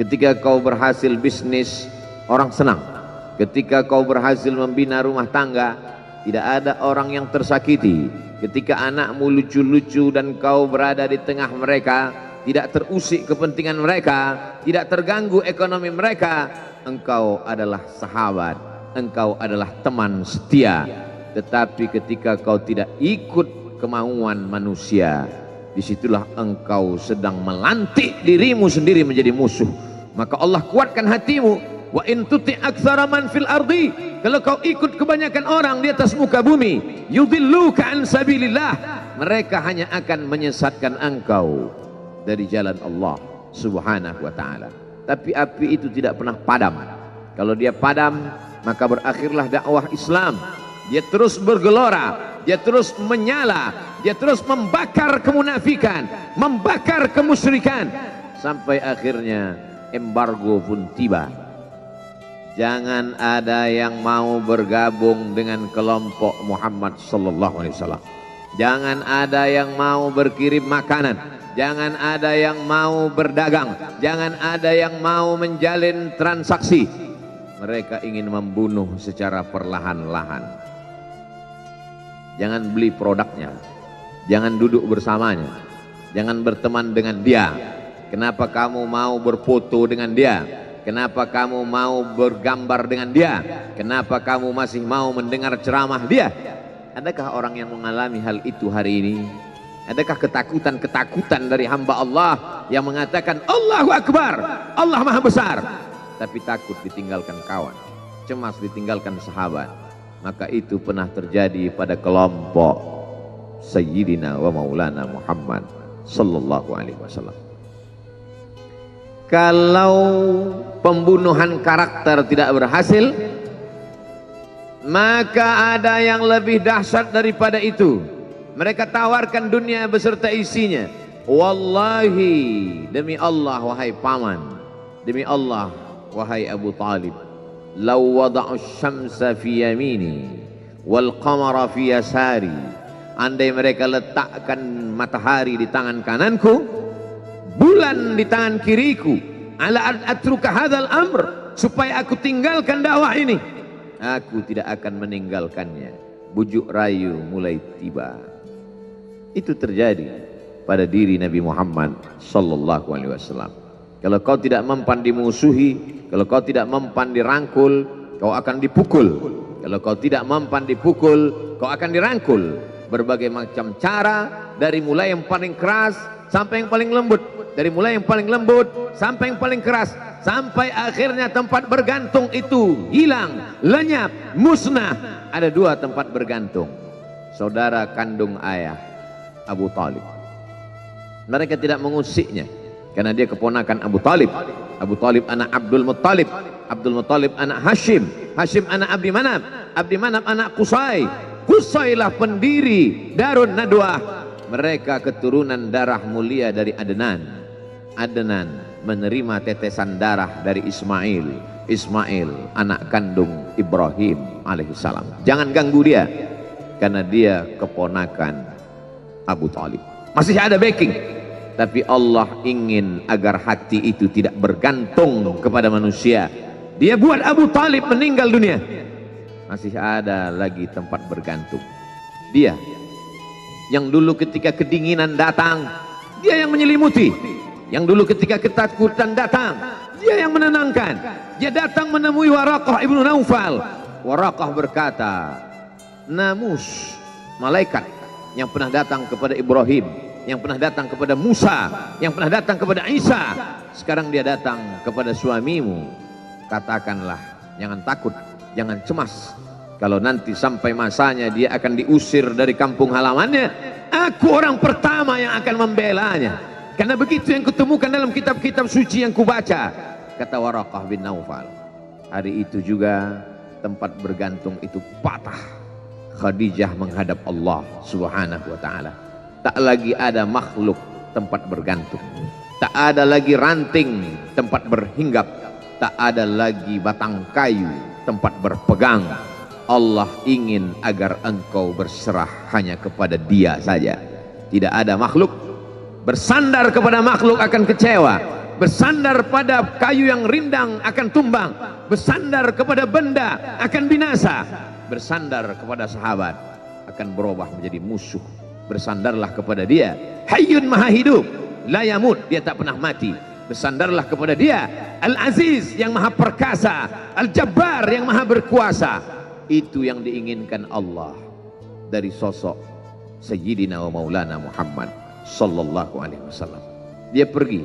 Ketika kau berhasil bisnis, orang senang. Ketika kau berhasil membina rumah tangga, tidak ada orang yang tersakiti. Ketika anakmu lucu-lucu dan kau berada di tengah mereka, tidak terusik kepentingan mereka, tidak terganggu ekonomi mereka, engkau adalah sahabat, engkau adalah teman setia. Tetapi ketika kau tidak ikut kemauan manusia, disitulah engkau sedang melantik dirimu sendiri menjadi musuh. Maka Allah kuatkan hatimu, wa in tuti aktsara man fil ardi, kalau kau ikut kebanyakan orang di atas muka bumi, yudilluka an sabilillah, mereka hanya akan menyesatkan engkau dari jalan Allah subhanahu wa ta'ala. Tapi api itu tidak pernah padam. Kalau dia padam, maka berakhirlah dakwah Islam. Dia terus bergelora, dia terus menyala, dia terus membakar kemunafikan, membakar kemusyrikan, sampai akhirnya embargo pun tiba. Jangan ada yang mau bergabung dengan kelompok Muhammad sallallahu alaihi wasallam. Jangan ada yang mau berkirim makanan, jangan ada yang mau berdagang, jangan ada yang mau menjalin transaksi. Mereka ingin membunuh secara perlahan-lahan. Jangan beli produknya, jangan duduk bersamanya, jangan berteman dengan dia. Kenapa kamu mau berfoto dengan dia? Kenapa kamu mau bergambar dengan dia? Kenapa kamu masih mau mendengar ceramah dia? Adakah orang yang mengalami hal itu hari ini? Adakah ketakutan-ketakutan dari hamba Allah yang mengatakan Allahu Akbar, Allah Maha Besar, tapi takut ditinggalkan kawan, cemas ditinggalkan sahabat? Maka itu pernah terjadi pada kelompok Sayyidina wa Maulana Muhammad sallallahu alaihi wasallam. Kalau pembunuhan karakter tidak berhasil, maka ada yang lebih dahsyat daripada itu. Mereka tawarkan dunia beserta isinya. Wallahi, demi Allah wahai paman, demi Allah wahai Abu Talib, law wada'u syamsa fi yamini wal qamara fi yasari, andai mereka letakkan matahari di tangan kananku, bulan di tangan kiriku, ala atruka hadzal amr, supaya aku tinggalkan dakwah ini, aku tidak akan meninggalkannya. Bujuk rayu mulai tiba. Itu terjadi pada diri Nabi Muhammad sallallahu alaihi wasallam. Kalau kau tidak mempan dimusuhi, kalau kau tidak mempan dirangkul, kau akan dipukul. Kalau kau tidak mempan dipukul, kau akan dirangkul. Berbagai macam cara, dari mulai yang paling keras sampai yang paling lembut, dari mulai yang paling lembut sampai yang paling keras, sampai akhirnya tempat bergantung itu hilang, lenyap, musnah. Ada dua tempat bergantung, saudara kandung ayah Abu Talib. Mereka tidak mengusiknya karena dia keponakan Abu Talib. Abu Talib anak Abdul Muttalib, Abdul Muttalib anak Hashim, Hashim anak Abdi Manaf, Abdi Manaf anak Qusay, Qusaylah pendiri Darun Nadwah. Mereka keturunan darah mulia dari Adnan. Adnan menerima tetesan darah dari Ismail. Ismail anak kandung Ibrahim alaihissalam. Jangan ganggu dia karena dia keponakan Abu Talib. Masih ada backing. Tapi Allah ingin agar hati itu tidak bergantung kepada manusia. Dia buat Abu Talib meninggal dunia. Masih ada lagi tempat bergantung. Dia yang dulu ketika kedinginan datang, dia yang menyelimuti. Yang dulu ketika ketakutan datang, dia yang menenangkan. Dia datang menemui Waraqah ibnu Naufal. Waraqah berkata, Namus, malaikat yang pernah datang kepada Ibrahim, yang pernah datang kepada Musa, yang pernah datang kepada Isa, sekarang dia datang kepada suamimu. Katakanlah, jangan takut, jangan cemas. Kalau nanti sampai masanya dia akan diusir dari kampung halamannya, aku orang pertama yang akan membelanya. Karena begitu yang kutemukan dalam kitab-kitab suci yang kubaca, kata Waraqah bin Naufal. Hari itu juga tempat bergantung itu patah. Khadijah menghadap Allah subhanahu wa ta'ala. Tak lagi ada makhluk tempat bergantung, tak ada lagi ranting tempat berhinggap, tak ada lagi batang kayu tempat berpegang. Allah ingin agar engkau berserah hanya kepada Dia saja. Tidak ada makhluk. Bersandar kepada makhluk akan kecewa, bersandar pada kayu yang rindang akan tumbang, bersandar kepada benda akan binasa, bersandar kepada sahabat akan berubah menjadi musuh. Bersandarlah kepada Dia, Hayyun Maha Hidup, la yamut, Dia tak pernah mati. Bersandarlah kepada Dia, Al-Aziz yang Maha Perkasa, Al-Jabbar yang Maha Berkuasa. Itu yang diinginkan Allah dari sosok Sayyidina wa Maulana Muhammad sallallahu alaihi wasallam. Dia pergi,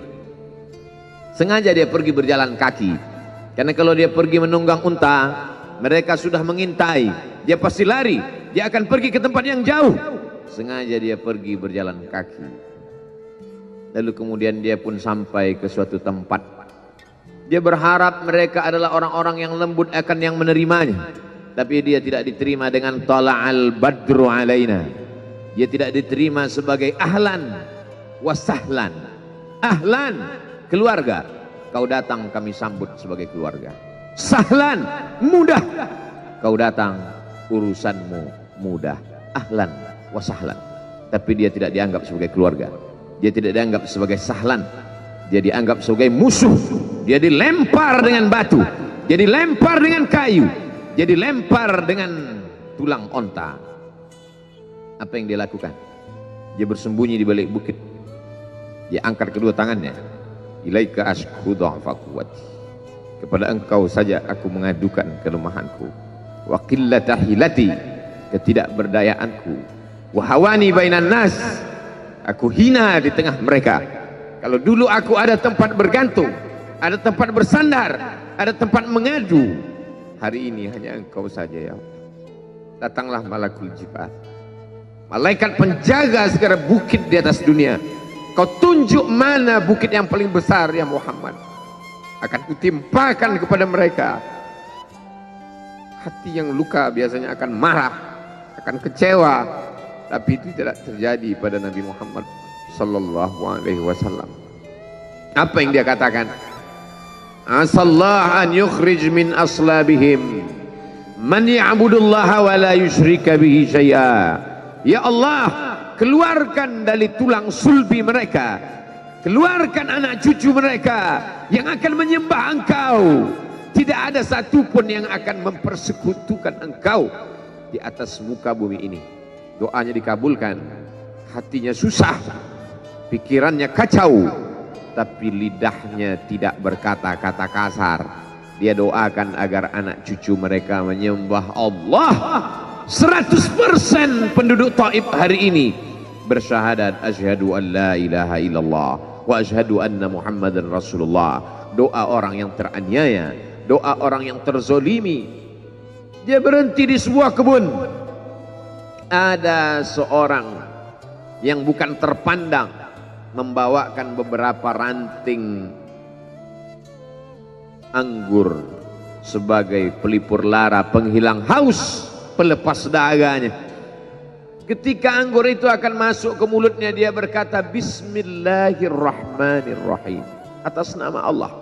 sengaja dia pergi berjalan kaki, karena kalau dia pergi menunggang unta, mereka sudah mengintai, dia pasti lari, dia akan pergi ke tempat yang jauh. Sengaja dia pergi berjalan kaki. Lalu kemudian dia pun sampai ke suatu tempat. Dia berharap mereka adalah orang-orang yang lembut akan yang menerimanya. Tapi dia tidak diterima dengan tala'al badru alaina. Dia tidak diterima sebagai ahlan wasahlan. Ahlan, keluarga, kau datang kami sambut sebagai keluarga. Sahlan, mudah, kau datang urusanmu mudah. Ahlan wasahlan. Tapi dia tidak dianggap sebagai keluarga. Dia tidak dianggap sebagai sahlan. Dia dianggap sebagai musuh. Dia dilempar dengan batu, dia dilempar dengan kayu, dia dilempar dengan tulang onta. Apa yang dia lakukan? Dia bersembunyi di balik bukit. Dia angkat kedua tangannya. Ilaika ashku dha'fa quwwati. Kepada engkau saja aku mengadukan kelemahanku. Wa qillata hilati, ketidakberdayaanku. Wa hawani bainan nas, aku hina di tengah mereka. Kalau dulu aku ada tempat bergantung, ada tempat bersandar, ada tempat mengadu, hari ini hanya engkau saja ya Allah. Datanglah malakul jibal, malaikat penjaga segala bukit di atas dunia. Kau tunjuk mana bukit yang paling besar ya Muhammad, akan kutimpakan kepada mereka. Hati yang luka biasanya akan marah, akan kecewa, tapi itu tidak terjadi pada Nabi Muhammad sallallahu alaihi wasallam. Apa yang dia katakan? Asallah an yukhrij min aslabihim man ya'budullaha wa la yusyrika bihi syai'a. Ya Allah, keluarkan dari tulang sulbi mereka, keluarkan anak cucu mereka yang akan menyembah Engkau. Tidak ada satupun yang akan mempersekutukan Engkau di atas muka bumi ini. Doanya dikabulkan, hatinya susah, pikirannya kacau, tapi lidahnya tidak berkata-kata kasar. Dia doakan agar anak cucu mereka menyembah Allah. 100% penduduk Taif hari ini bersyahadat asyhadu an la ilaha illallah wa asyhadu anna Muhammadan Rasulullah. Doa orang yang teraniaya, doa orang yang terzolimi. Dia berhenti di sebuah kebun. Ada seorang yang bukan terpandang membawakan beberapa ranting anggur sebagai pelipur lara, penghilang haus, pelepas daganya. Ketika anggur itu akan masuk ke mulutnya, dia berkata Bismillahirrahmanirrahim, atas nama Allah.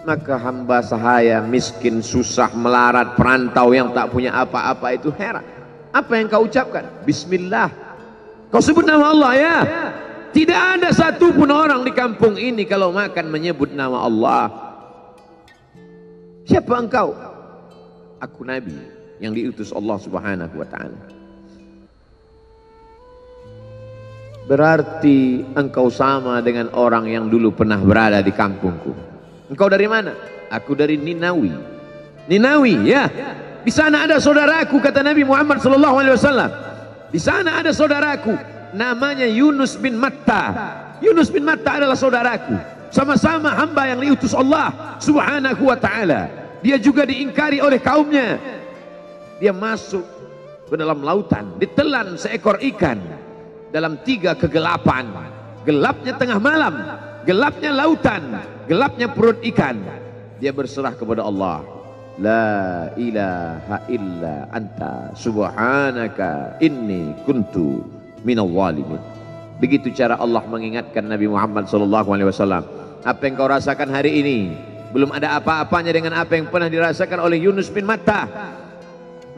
Maka hamba sahaya miskin, susah, melarat, perantau yang tak punya apa-apa itu heran. Apa yang kau ucapkan? Bismillah. Kau sebut nama Allah ya. Tidak ada satupun orang di kampung ini kalau makan menyebut nama Allah. Siapa engkau? Aku Nabi yang diutus Allah Subhanahu wa ta'ala. Berarti engkau sama dengan orang yang dulu pernah berada di kampungku. Engkau dari mana? Aku dari Ninawi. Ninawi ya. Di sana ada saudaraku, kata Nabi Muhammad SAW. Di sana ada saudaraku, namanya Yunus bin Matta. Yunus bin Matta adalah saudaraku. Sama-sama hamba yang diutus Allah Subhanahu wa ta'ala. Dia juga diingkari oleh kaumnya. Dia masuk ke dalam lautan, ditelan seekor ikan dalam 3 kegelapan. Gelapnya tengah malam, gelapnya lautan, gelapnya perut ikan. Dia berserah kepada Allah. La ilaha illa anta subhanaka inni kuntu minal zalimin. Begitu cara Allah mengingatkan Nabi Muhammad SAW. Apa yang kau rasakan hari ini belum ada apa-apanya dengan apa yang pernah dirasakan oleh Yunus bin Matta.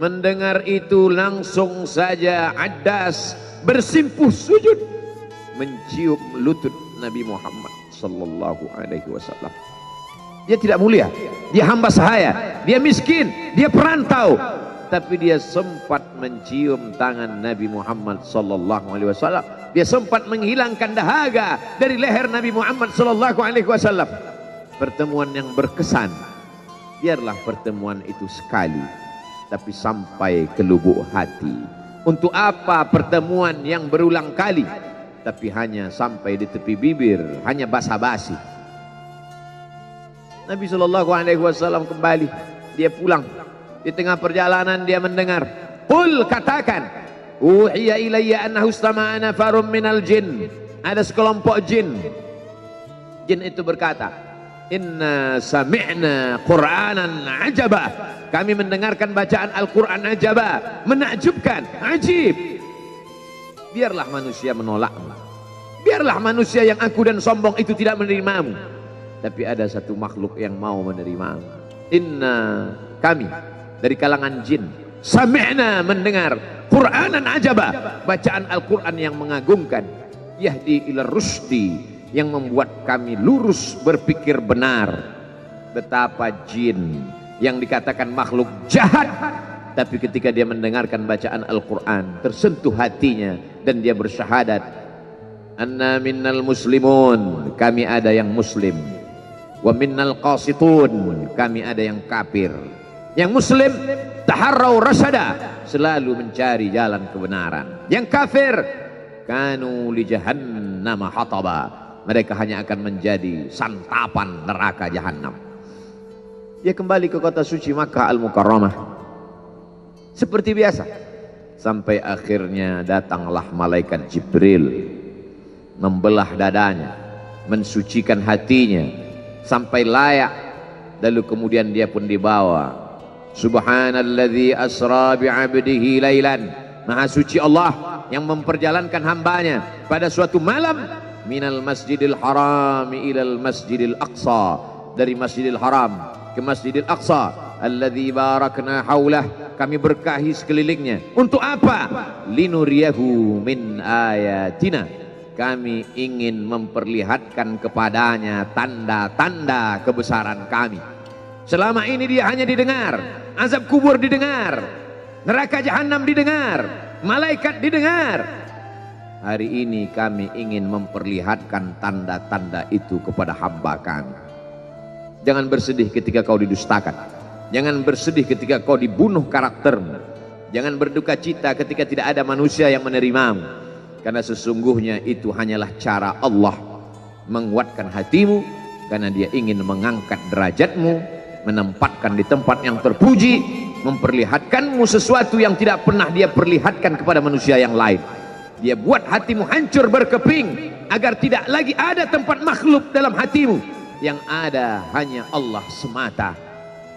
Mendengar itu langsung saja Addas bersimpuh sujud mencium lutut Nabi Muhammad SAW. Dia tidak mulia, dia hamba sahaya, dia miskin, dia perantau, tapi dia sempat mencium tangan Nabi Muhammad SAW. Dia sempat menghilangkan dahaga dari leher Nabi Muhammad SAW. Pertemuan yang berkesan. Biarlah pertemuan itu sekali, tapi sampai ke lubuk hati. Untuk apa pertemuan yang berulang kali, tapi hanya sampai di tepi bibir, hanya basa-basi. Nabi SAW kembali, dia pulang. Di tengah perjalanan dia mendengar, qul, katakan, uhiya ilayya annahu istama'ana farum minal jin. Ada sekelompok jin. Jin itu berkata, inna sami'na qur'anan ajaba. Kami mendengarkan bacaan Al-Quran ajaba, menakjubkan, ajib. Biarlah manusia menolakmu, biarlah manusia yang aku dan sombong itu tidak menerimamu, tapi ada satu makhluk yang mau menerimamu. Inna, kami dari kalangan jin, sami'na, mendengar Qur'anan ajaba, bacaan Al-Quran yang mengagumkan, yahdi ila rusdi, yang membuat kami lurus berpikir benar. Betapa jin yang dikatakan makhluk jahat, tapi ketika dia mendengarkan bacaan Al-Quran tersentuh hatinya dan dia bersyahadat, anna minnal muslimun, kami ada yang muslim, wa minnal qasitun, kami ada yang kafir. Yang muslim taharrau rasyada, selalu mencari jalan kebenaran. Yang kafir kanu li jahannam hataba, mereka hanya akan menjadi santapan neraka jahanam. Dia kembali ke kota suci Makkah Al-Mukarramah seperti biasa, sampai akhirnya datanglah malaikat Jibril membelah dadanya, mensucikan hatinya sampai layak, lalu kemudian dia pun dibawa. Subhanalladzi asra bi'abdihi lailan, maha suci Allah yang memperjalankan hambanya pada suatu malam minal masjidil haram ilal masjidil aqsa, dari masjidil haram ke masjidil aqsa, alladzi barakna haulah, kami berkahi sekelilingnya. Untuk apa? Linuriyahu min ayatina, kami ingin memperlihatkan kepadanya tanda-tanda kebesaran kami. Selama ini dia hanya didengar, azab kubur didengar, neraka jahanam didengar, malaikat didengar. Hari ini kami ingin memperlihatkan tanda-tanda itu kepada hamba kami. Jangan bersedih ketika kau didustakan, jangan bersedih ketika kau dibunuh karaktermu, jangan berduka cita ketika tidak ada manusia yang menerimamu, karena sesungguhnya itu hanyalah cara Allah menguatkan hatimu, karena dia ingin mengangkat derajatmu, menempatkan di tempat yang terpuji, memperlihatkanmu sesuatu yang tidak pernah dia perlihatkan kepada manusia yang lain. Dia buat hatimu hancur berkeping agar tidak lagi ada tempat makhluk dalam hatimu, yang ada hanya Allah semata.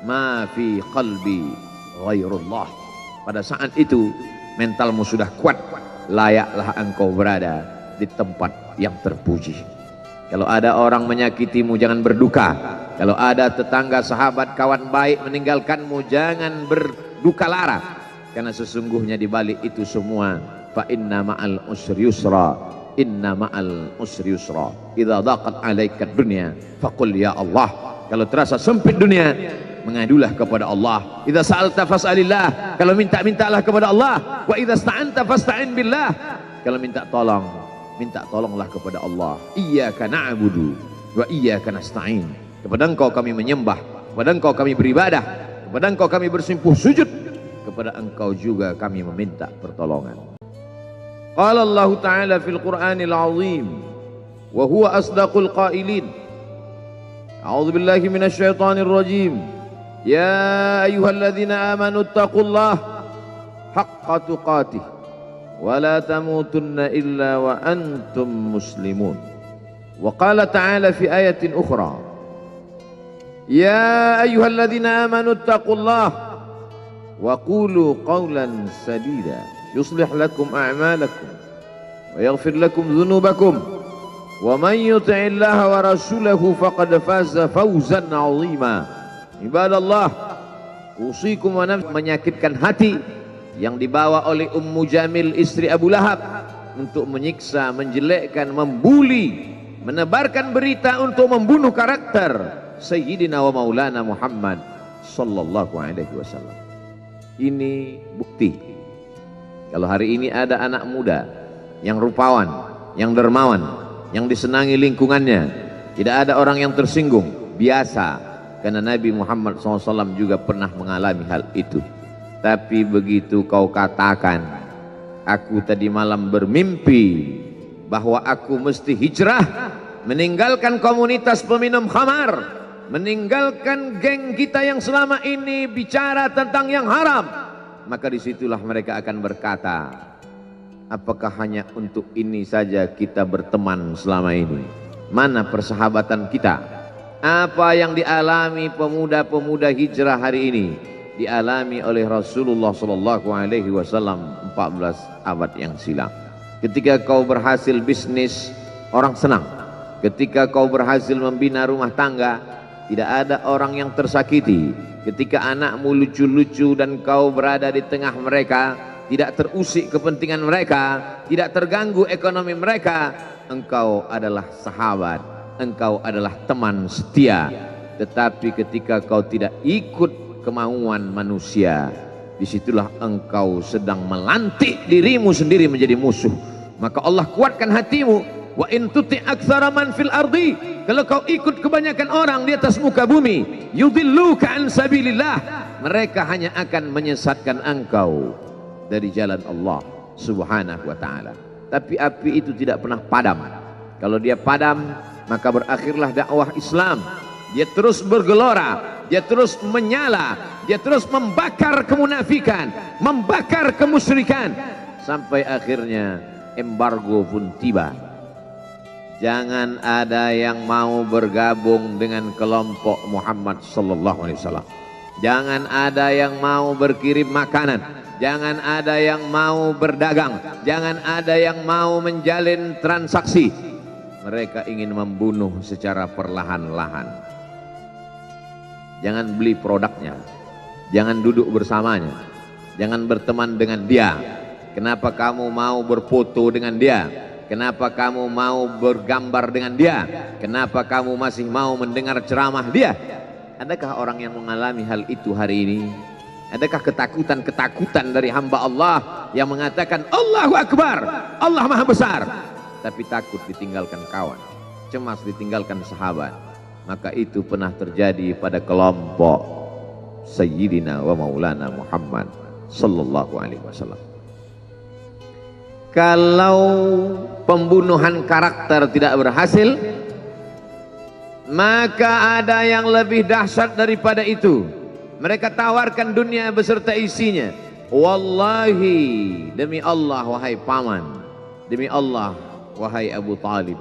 Ma fi qalbi ghairullah. Pada saat itu mentalmu sudah kuat, layaklah engkau berada di tempat yang terpuji. Kalau ada orang menyakitimu, jangan berduka. Kalau ada tetangga, sahabat, kawan baik meninggalkanmu, jangan berduka lara, karena sesungguhnya di balik itu semua, fa inna ma'al usri yusra, inna ma'al usri yusra, idza daqat 'alaika dunya faqul ya Allah. Kalau terasa sempit dunia, mengadulah kepada Allah. Idza sa'alta fas'alillah, kalau minta-mintalah kepada Allah. Wa idza sta'anta fasta'in billah, kalau minta tolong, minta tolonglah kepada Allah. Iyyaka na'budu wa iyyaka nasta'in. Kepada engkau kami menyembah, kepada engkau kami beribadah, kepada engkau kami bersimpuh sujud, kepada engkau juga kami meminta pertolongan. Qala Allah Ta'ala fil Qur'anil Azim wa huwa asdaqul qailin. A'udzu billahi minasy syaithanir rajim. Ya ayyuhalladzina amanu taqullaha haqqa tuqatih wa la tamutunna illa wa antum muslimun. Wa qala ta'ala fi ayatin ukhra, ya ayyuhalladzina amanu taqullaha wa qulu qawlan sadida yuslih lakum a'malakum wa yaghfir lakum dhunubakum wa man yuti'illaha wa rasulahu faqad faza fawzan 'azima. Ibadallah, usikum wa nafsi, menyakitkan hati yang dibawa oleh Ummu Jamil istri Abu Lahab untuk menyiksa, menjelekkan, membuli, menebarkan berita untuk membunuh karakter Sayyidina wa Maulana Muhammad sallallahu alaihi wasallam. Ini bukti kalau hari ini ada anak muda yang rupawan, yang dermawan, yang disenangi lingkungannya, tidak ada orang yang tersinggung, biasa, karena Nabi Muhammad SAW juga pernah mengalami hal itu. Tapi begitu kau katakan, aku tadi malam bermimpi bahwa aku mesti hijrah, meninggalkan komunitas peminum khamar, meninggalkan geng kita yang selama ini bicara tentang yang haram, maka disitulah mereka akan berkata, apakah hanya untuk ini saja kita berteman selama ini? Mana persahabatan kita? Apa yang dialami pemuda-pemuda hijrah hari ini dialami oleh Rasulullah sallallahu alaihi wasallam 14 abad yang silam. Ketika kau berhasil bisnis, orang senang. Ketika kau berhasil membina rumah tangga, tidak ada orang yang tersakiti. Ketika anakmu lucu-lucu dan kau berada di tengah mereka, tidak terusik kepentingan mereka, tidak terganggu ekonomi mereka, engkau adalah sahabat, engkau adalah teman setia. Tetapi ketika kau tidak ikut kemauan manusia, disitulah engkau sedang melantik dirimu sendiri menjadi musuh. Maka Allah kuatkan hatimu. Wa in tuti aktsara man fil ardi, kalau kau ikut kebanyakan orang di atas muka bumi, yudilluka an sabilillah, mereka hanya akan menyesatkan engkau dari jalan Allah Subhanahu wa taala. Tapi api itu tidak pernah padam. Kalau dia padam, maka berakhirlah dakwah Islam. Dia terus bergelora, dia terus menyala, dia terus membakar kemunafikan, membakar kemusyrikan, sampai akhirnya embargo pun tiba. Jangan ada yang mau bergabung dengan kelompok Muhammad sallallahu alaihi wasallam. Jangan ada yang mau berkirim makanan, jangan ada yang mau berdagang, jangan ada yang mau menjalin transaksi. mereka ingin membunuh secara perlahan-lahan. Jangan beli produknya, jangan duduk bersamanya, jangan berteman dengan dia. Kenapa kamu mau berfoto dengan dia? Kenapa kamu mau bergambar dengan dia? Kenapa kamu masih mau mendengar ceramah dia? Adakah orang yang mengalami hal itu hari ini? Adakah ketakutan-ketakutan dari hamba Allah yang mengatakan Allahu Akbar, Allah Maha Besar, tapi takut ditinggalkan kawan, cemas ditinggalkan sahabat? Maka itu pernah terjadi pada kelompok Sayyidina wa Maulana Muhammad sallallahu alaihi wasallam. Kalau pembunuhan karakter tidak berhasil, maka ada yang lebih dahsyat daripada itu. Mereka tawarkan dunia beserta isinya. Wallahi, demi Allah wahai paman, demi Allah wahai Abu Talib,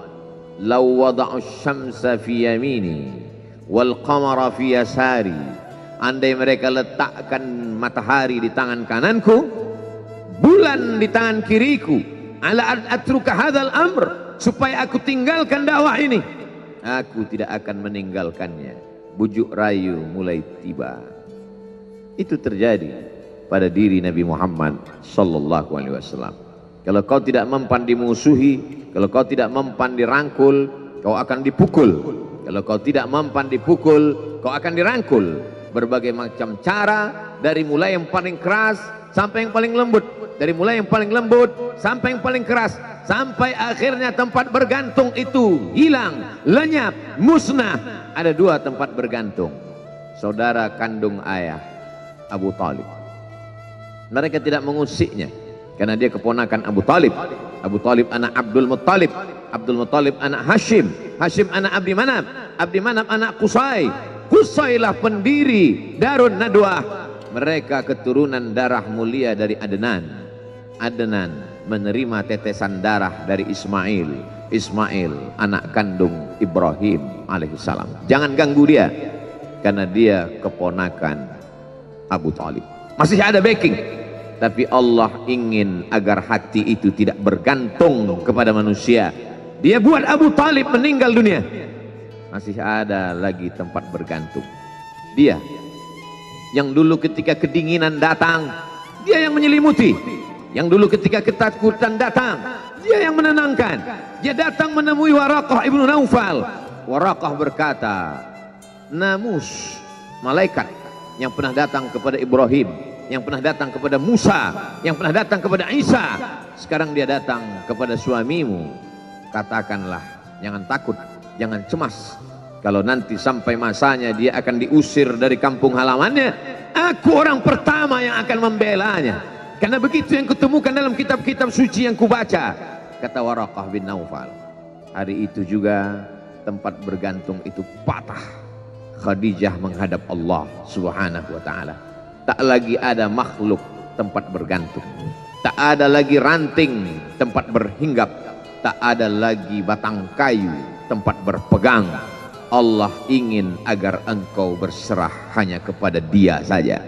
law wada'u syamsa fi yamini wal qamara fi yasari, andai mereka letakkan matahari di tangan kananku, bulan di tangan kiriku, ala atruka hadzal amr, supaya aku tinggalkan dakwah ini, aku tidak akan meninggalkannya. Bujuk rayu mulai tiba. Itu terjadi pada diri Nabi Muhammad sallallahu alaihi wasallam. Kalau kau tidak mempan dimusuhi, kalau kau tidak mempan dirangkul, kau akan dipukul. Kalau kau tidak mempan dipukul, kau akan dirangkul. Berbagai macam cara, dari mulai yang paling keras sampai yang paling lembut, dari mulai yang paling lembut sampai yang paling keras, sampai akhirnya tempat bergantung itu hilang, lenyap, musnah. Ada dua tempat bergantung, saudara kandung ayah Abu Talib. Mereka tidak mengusiknya karena dia keponakan Abu Talib. Abu Talib anak Abdul Muttalib, Abdul Muttalib anak Hashim, Hashim anak Abdi Manaf, Abdi Manaf anak Qusay, Qusaylah pendiri Darun Nadwah. Mereka keturunan darah mulia dari Adnan. Adnan menerima tetesan darah dari Ismail. Ismail anak kandung Ibrahim alaihissalam. Jangan ganggu dia karena dia keponakan Abu Talib. Masih ada backing, tapi Allah ingin agar hati itu tidak bergantung kepada manusia. Dia buat Abu Talib meninggal dunia, masih ada lagi tempat bergantung. Dia yang dulu ketika kedinginan datang, dia yang menyelimuti. Yang dulu ketika ketakutan datang, dia yang menenangkan. Dia datang menemui Waraqah ibnu Naufal. Waraqah berkata, namus, malaikat yang pernah datang kepada Ibrahim, yang pernah datang kepada Musa, yang pernah datang kepada Isa, sekarang dia datang kepada suamimu. Katakanlah, jangan takut, jangan cemas. Kalau nanti sampai masanya dia akan diusir dari kampung halamannya, aku orang pertama yang akan membelanya. Karena begitu yang kutemukan dalam kitab-kitab suci yang kubaca, kata Waraqah bin Naufal. Hari itu juga tempat bergantung itu patah. Khadijah menghadap Allah subhanahu wa ta'ala. Tak lagi ada makhluk tempat bergantung, tak ada lagi ranting tempat berhinggap, tak ada lagi batang kayu tempat berpegang. Allah ingin agar engkau berserah hanya kepada Dia saja.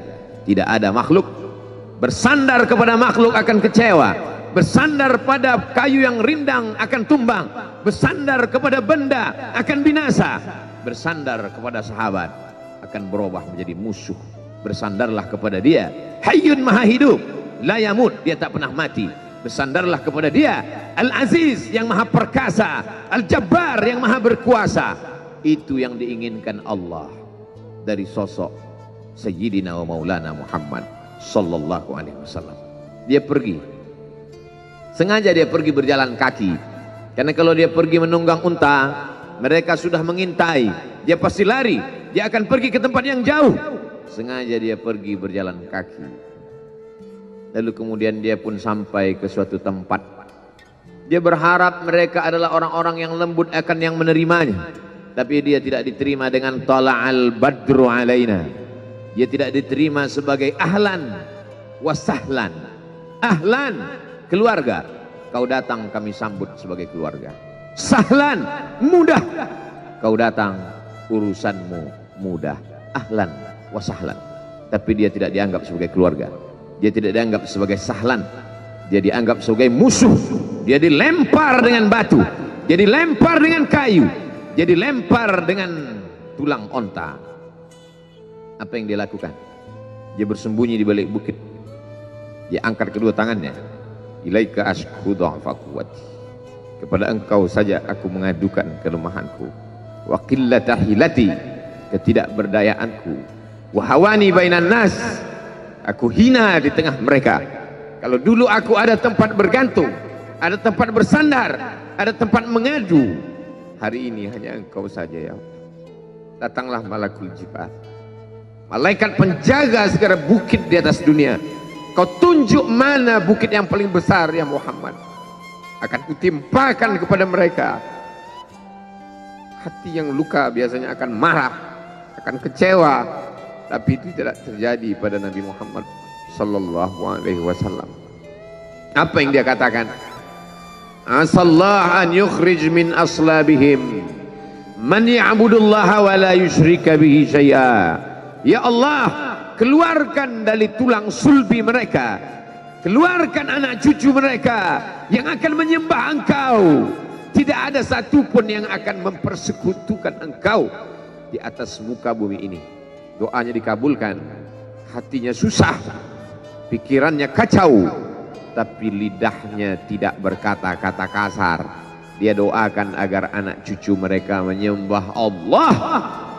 Tidak ada makhluk. Bersandar kepada makhluk akan kecewa, bersandar pada kayu yang rindang akan tumbang, bersandar kepada benda akan binasa, bersandar kepada sahabat akan berubah menjadi musuh. Bersandarlah kepada Dia, Hayyun Maha Hidup, la yamut, Dia tak pernah mati. Bersandarlah kepada Dia, Al-Aziz yang Maha Perkasa, Al-Jabbar yang Maha Berkuasa. Itu yang diinginkan Allah dari sosok Sayyidina wa Maulana Muhammad sallallahu alaihi wasallam. Dia pergi, sengaja dia pergi berjalan kaki, karena kalau dia pergi menunggang unta, mereka sudah mengintai. Dia pasti lari, dia akan pergi ke tempat yang jauh. Sengaja dia pergi berjalan kaki. Lalu kemudian dia pun sampai ke suatu tempat. Dia berharap mereka adalah orang-orang yang lembut akan yang menerimanya. Tapi dia tidak diterima dengan tala'al badru alaina. Dia tidak diterima sebagai ahlan wasahlan. Ahlan, keluarga, kau datang kami sambut sebagai keluarga. Sahlan, mudah, kau datang urusanmu mudah. Ahlan wasahlan. Tapi dia tidak dianggap sebagai keluarga. Dia tidak dianggap sebagai sahlan. Dia dianggap sebagai musuh. Dia dilempar dengan batu. jadi lempar dengan kayu, jadi lempar dengan tulang onta. Apa yang dia lakukan? Dia bersembunyi di balik bukit. Dia angkat kedua tangannya. Ilaika ashku dha'fa quwwati. Kepada engkau saja aku mengadukan kelemahanku. Wa qillata hilati, ketidakberdayaanku. Wa hawani bainan nas, aku hina di tengah mereka. Kalau dulu aku ada tempat bergantung, ada tempat bersandar, ada tempat mengadu, hari ini hanya engkau saja ya Allah. Datanglah malakul jibal, malaikat penjaga segala bukit di atas dunia. Kau tunjuk mana bukit yang paling besar ya Muhammad, akan kutimpakan kepada mereka. Hati yang luka biasanya akan marah, akan kecewa, tapi itu tidak terjadi pada Nabi Muhammad sallallahu alaihi wasallam. Apa yang dia katakan? Asallah an yukhrij min aslabihim man ya'budullaha wa la yusyrika bihi syai'a. Ya Allah, keluarkan dari tulang sulbi mereka, keluarkan anak cucu mereka yang akan menyembah engkau. Tidak ada satupun yang akan mempersekutukan engkau di atas muka bumi ini. Doanya dikabulkan, hatinya susah, pikirannya kacau, tapi lidahnya tidak berkata-kata kasar. Dia doakan agar anak cucu mereka menyembah Allah.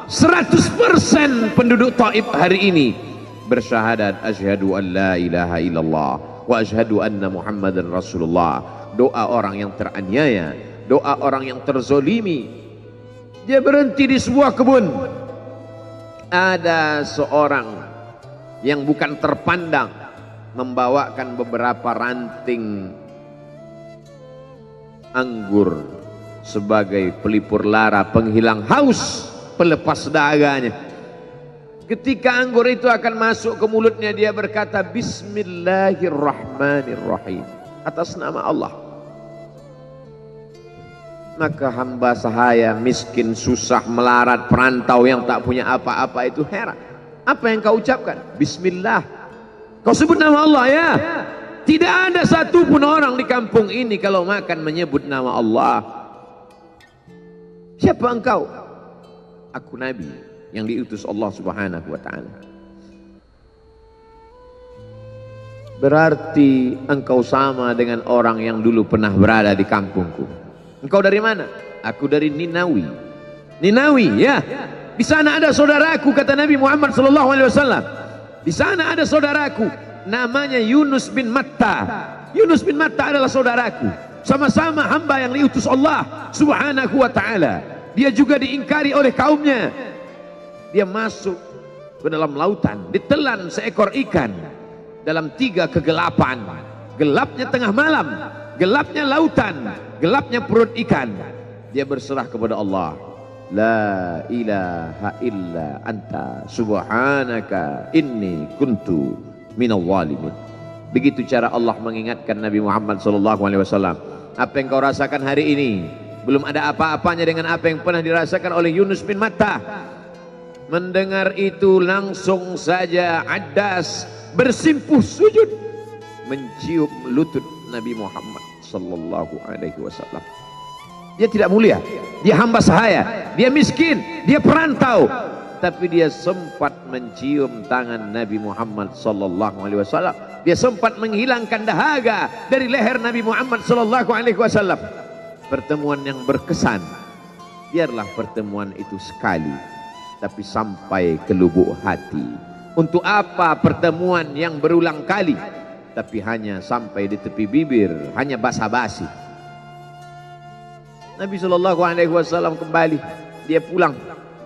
100% penduduk Taif hari ini bersyahadat asyhadu an la ilaha illallah wa asyhadu anna Muhammadan Rasulullah. Doa orang yang teraniaya, doa orang yang terzolimi. Dia berhenti di sebuah kebun. Ada seorang yang bukan terpandang membawakan beberapa ranting anggur sebagai pelipur lara, penghilang haus, pelepas dahaganya. Ketika anggur itu akan masuk ke mulutnya, dia berkata Bismillahirrahmanirrahim, atas nama Allah. Maka hamba sahaya miskin, susah, melarat, perantau yang tak punya apa-apa itu heran. Apa yang kau ucapkan? Bismillah. Kau sebut nama Allah ya. Tidak ada satupun orang di kampung ini kalau makan menyebut nama Allah. Siapa engkau? Aku Nabi yang diutus Allah Subhanahu wa ta'ala. Berarti engkau sama dengan orang yang dulu pernah berada di kampungku. Engkau dari mana? Aku dari Ninawi. Ninawi ya. Di sana ada saudaraku, kata Nabi Muhammad sallallahu alaihi wasallam. Di sana ada saudaraku namanya Yunus bin Matta. Yunus bin Matta adalah saudaraku. Sama-sama hamba yang diutus Allah Subhanahu wa ta'ala. Dia juga diingkari oleh kaumnya. Dia masuk ke dalam lautan, ditelan seekor ikan dalam 3 kegelapan. Gelapnya tengah malam, gelapnya lautan, gelapnya perut ikan. Dia berserah kepada Allah. La ilaha illa anta subhanaka inni kuntu minal zalimin. Begitu cara Allah mengingatkan Nabi Muhammad SAW. Apa yang kau rasakan hari ini belum ada apa-apanya dengan apa yang pernah dirasakan oleh Yunus bin Matta. Mendengar itu langsung saja Addas bersimpuh sujud mencium lutut Nabi Muhammad sallallahu alaihi wasallam. Dia tidak mulia, dia hamba sahaya, dia miskin, dia perantau, tapi dia sempat mencium tangan Nabi Muhammad sallallahu alaihi wasallam. Dia sempat menghilangkan dahaga dari leher Nabi Muhammad sallallahu alaihi wasallam. Pertemuan yang berkesan. Biarlah pertemuan itu sekali, tapi sampai ke lubuk hati. Untuk apa pertemuan yang berulang kali tapi hanya sampai di tepi bibir, hanya basa-basi? Nabi sallallahu alaihi wasallam kembali, dia pulang.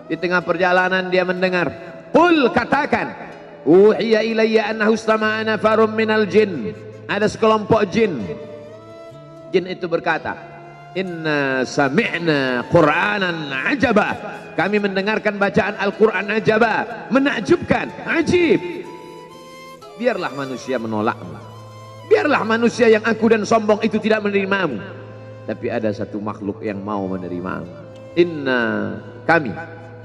Di tengah perjalanan dia mendengar, qul, katakan, uhiya ilayya annahu istama'a nafarun minal jin. Ada sekelompok jin. Jin itu berkata, inna sami'na qur'anan ajaba. Kami mendengarkan bacaan Al-Quran ajaba, menakjubkan, ajib. Biarlah manusia menolakmu, biarlah manusia yang aku dan sombong itu tidak menerimamu, tapi ada satu makhluk yang mau menerimamu. Inna, kami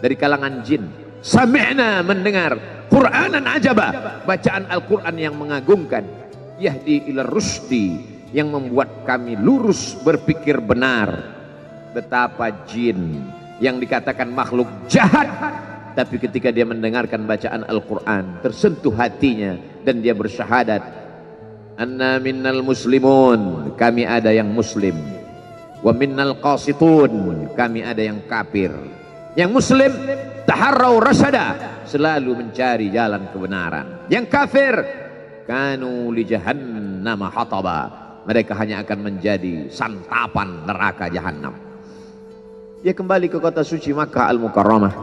dari kalangan jin, sami'na, mendengar, Qur'anan ajaba, bacaan Al-Quran yang mengagumkan, yahdi ila rusdi, yang membuat kami lurus berpikir benar. betapa jin yang dikatakan makhluk jahat, tapi ketika dia mendengarkan bacaan Al-Quran tersentuh hatinya dan dia bersyahadat, anna minnal muslimun, kami ada yang muslim, wa minnal qasitun, kami ada yang kafir. Yang muslim taharrau rasyada, selalu mencari jalan kebenaran. Yang kafir kanu li jahannam hataba, mereka hanya akan menjadi santapan neraka jahanam. Dia kembali ke kota suci Makkah Al-Mukarramah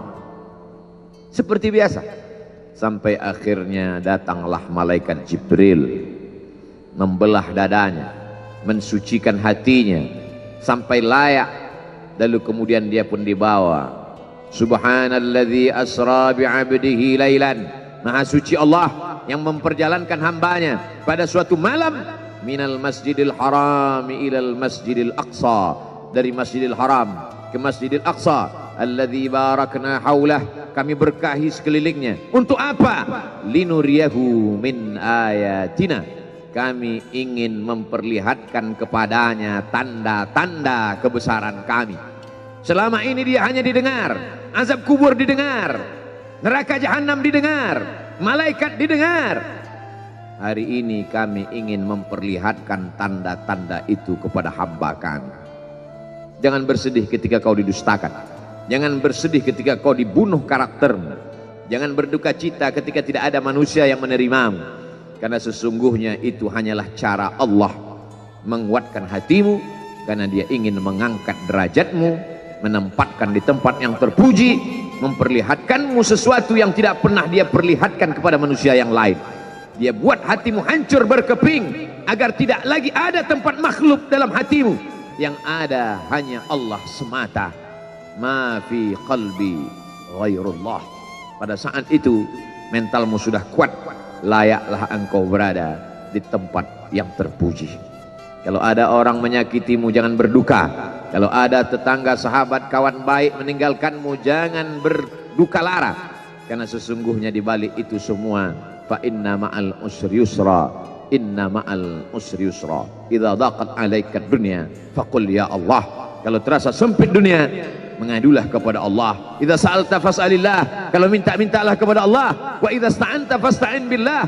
seperti biasa, sampai akhirnya datanglah malaikat Jibril membelah dadanya, mensucikan hatinya sampai layak, lalu kemudian dia pun dibawa. Subhanalladzi asra bi'abdihi lailan, maha suci Allah yang memperjalankan hambanya pada suatu malam, minal masjidil haram ilal masjidil aqsa, dari masjidil haram ke masjidil aqsa, alladzi barakna haulah, kami berkahi sekelilingnya. Untuk apa? Linuriyahu min ayatina, kami ingin memperlihatkan kepadanya tanda-tanda kebesaran kami. Selama ini dia hanya didengar, azab kubur didengar, neraka jahanam didengar, malaikat didengar. Hari ini kami ingin memperlihatkan tanda-tanda itu kepada hamba kami. Jangan bersedih ketika kau didustakan, jangan bersedih ketika kau dibunuh karaktermu, jangan berduka cita ketika tidak ada manusia yang menerimamu, karena sesungguhnya itu hanyalah cara Allah menguatkan hatimu, karena dia ingin mengangkat derajatmu, menempatkan di tempat yang terpuji, memperlihatkanmu sesuatu yang tidak pernah dia perlihatkan kepada manusia yang lain. Dia buat hatimu hancur berkeping agar tidak lagi ada tempat makhluk dalam hatimu, yang ada hanya Allah semata. Ma fi qalbi ghairullah. Pada saat itu mentalmu sudah kuat, layaklah engkau berada di tempat yang terpuji. Kalau ada orang menyakitimu, jangan berduka. Kalau ada tetangga, sahabat, kawan baik meninggalkanmu, jangan berduka lara, karena sesungguhnya di balik itu semua, fa inna ma'al usri yusra, inna ma'al usri yusra, idza daqat 'alaika dunya faqul ya Allah. Kalau terasa sempit dunia, mengadulah kepada Allah. Idza sa'alta fas'alillah, kalau minta-mintalah kepada Allah. Wa idza sta'anta fasta'in billah,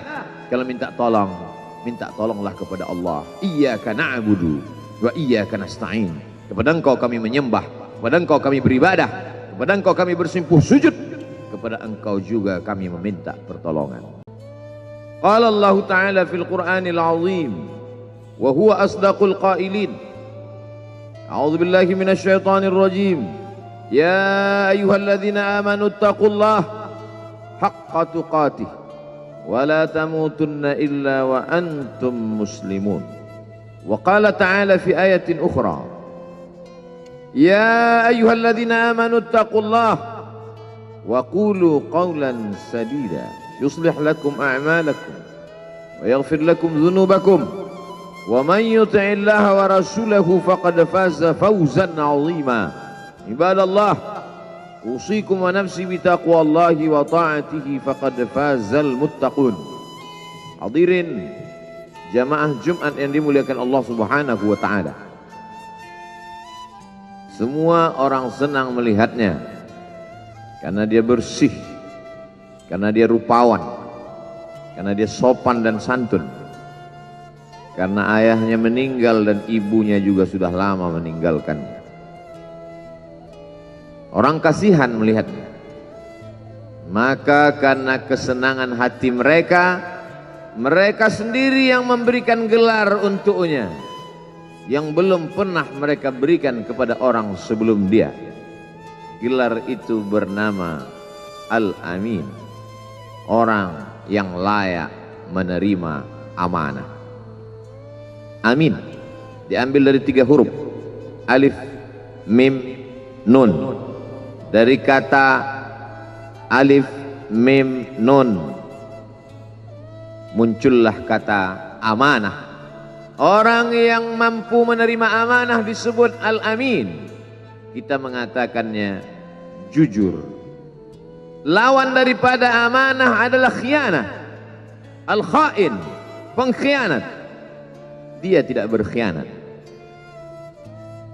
kalau minta tolong, minta tolonglah kepada Allah. Iyyaka na'budu wa iyyaka nasta'in, kepada engkau kami menyembah, kepada engkau kami beribadah, kepada engkau kami bersimpuh sujud, kepada engkau juga kami meminta pertolongan. Qala Allah Ta'ala fil Qur'anil Azim wa huwa asdaqul qailin. A'udzu billahi minasy syaithanir rajim. Ya ayyuhalladzina amanu taqullaha haqqa tuqatih wa la tamutunna illa wa antum muslimun. Wa qala ta'ala fi ayatin ukhra, ya ayyuhalladzina amanu taqullaha wa qulu qawlan sadida yuslih lakum a'malakum wa yaghfir lakum dhunubakum wa man yuti'illaha wa rasulahu faqad faza fawzan 'azima. Ibadallah, usikum wa nafsi bi taqwallahi wa ta'atihi faqad fazal muttaqun. Hadirin jamaah Jumat yang dimuliakan Allah Subhanahu wa taala, semua orang senang melihatnya karena dia bersih, karena dia rupawan, karena dia sopan dan santun, karena ayahnya meninggal dan ibunya juga sudah lama meninggalkannya. Orang kasihan melihatnya, maka karena kesenangan hati mereka, mereka sendiri yang memberikan gelar untuknya yang belum pernah mereka berikan kepada orang sebelum dia. Gelar itu bernama Al-Amin, orang yang layak menerima amanah. Amin diambil dari 3 huruf, alif, mim, nun. Dari kata alif, mim, nun muncullah kata amanah. Orang yang mampu menerima amanah disebut Al-Amin. Kita mengatakannya jujur. Lawan daripada amanah adalah khianah, al-khain, pengkhianat. Dia tidak berkhianat.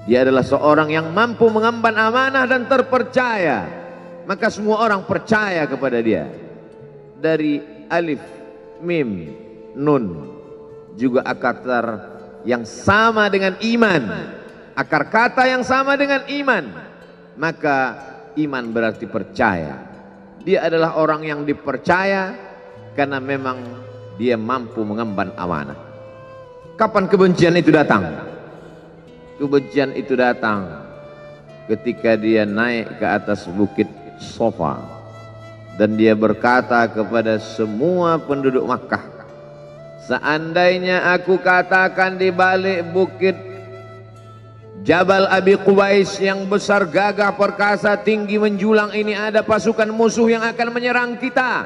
Dia adalah seorang yang mampu mengemban amanah dan terpercaya, maka semua orang percaya kepada dia. Dari alif, mim, nun, juga akar yang sama dengan iman, akar kata yang sama dengan iman, maka iman berarti percaya. Dia adalah orang yang dipercaya karena memang dia mampu mengemban amanah. Kapan kebencian itu datang? Kebencian itu datang ketika dia naik ke atas bukit Safa dan dia berkata kepada semua penduduk Makkah, seandainya aku katakan di balik bukit Jabal Abi Qubais yang besar, gagah, perkasa, tinggi, menjulang ini ada pasukan musuh yang akan menyerang kita,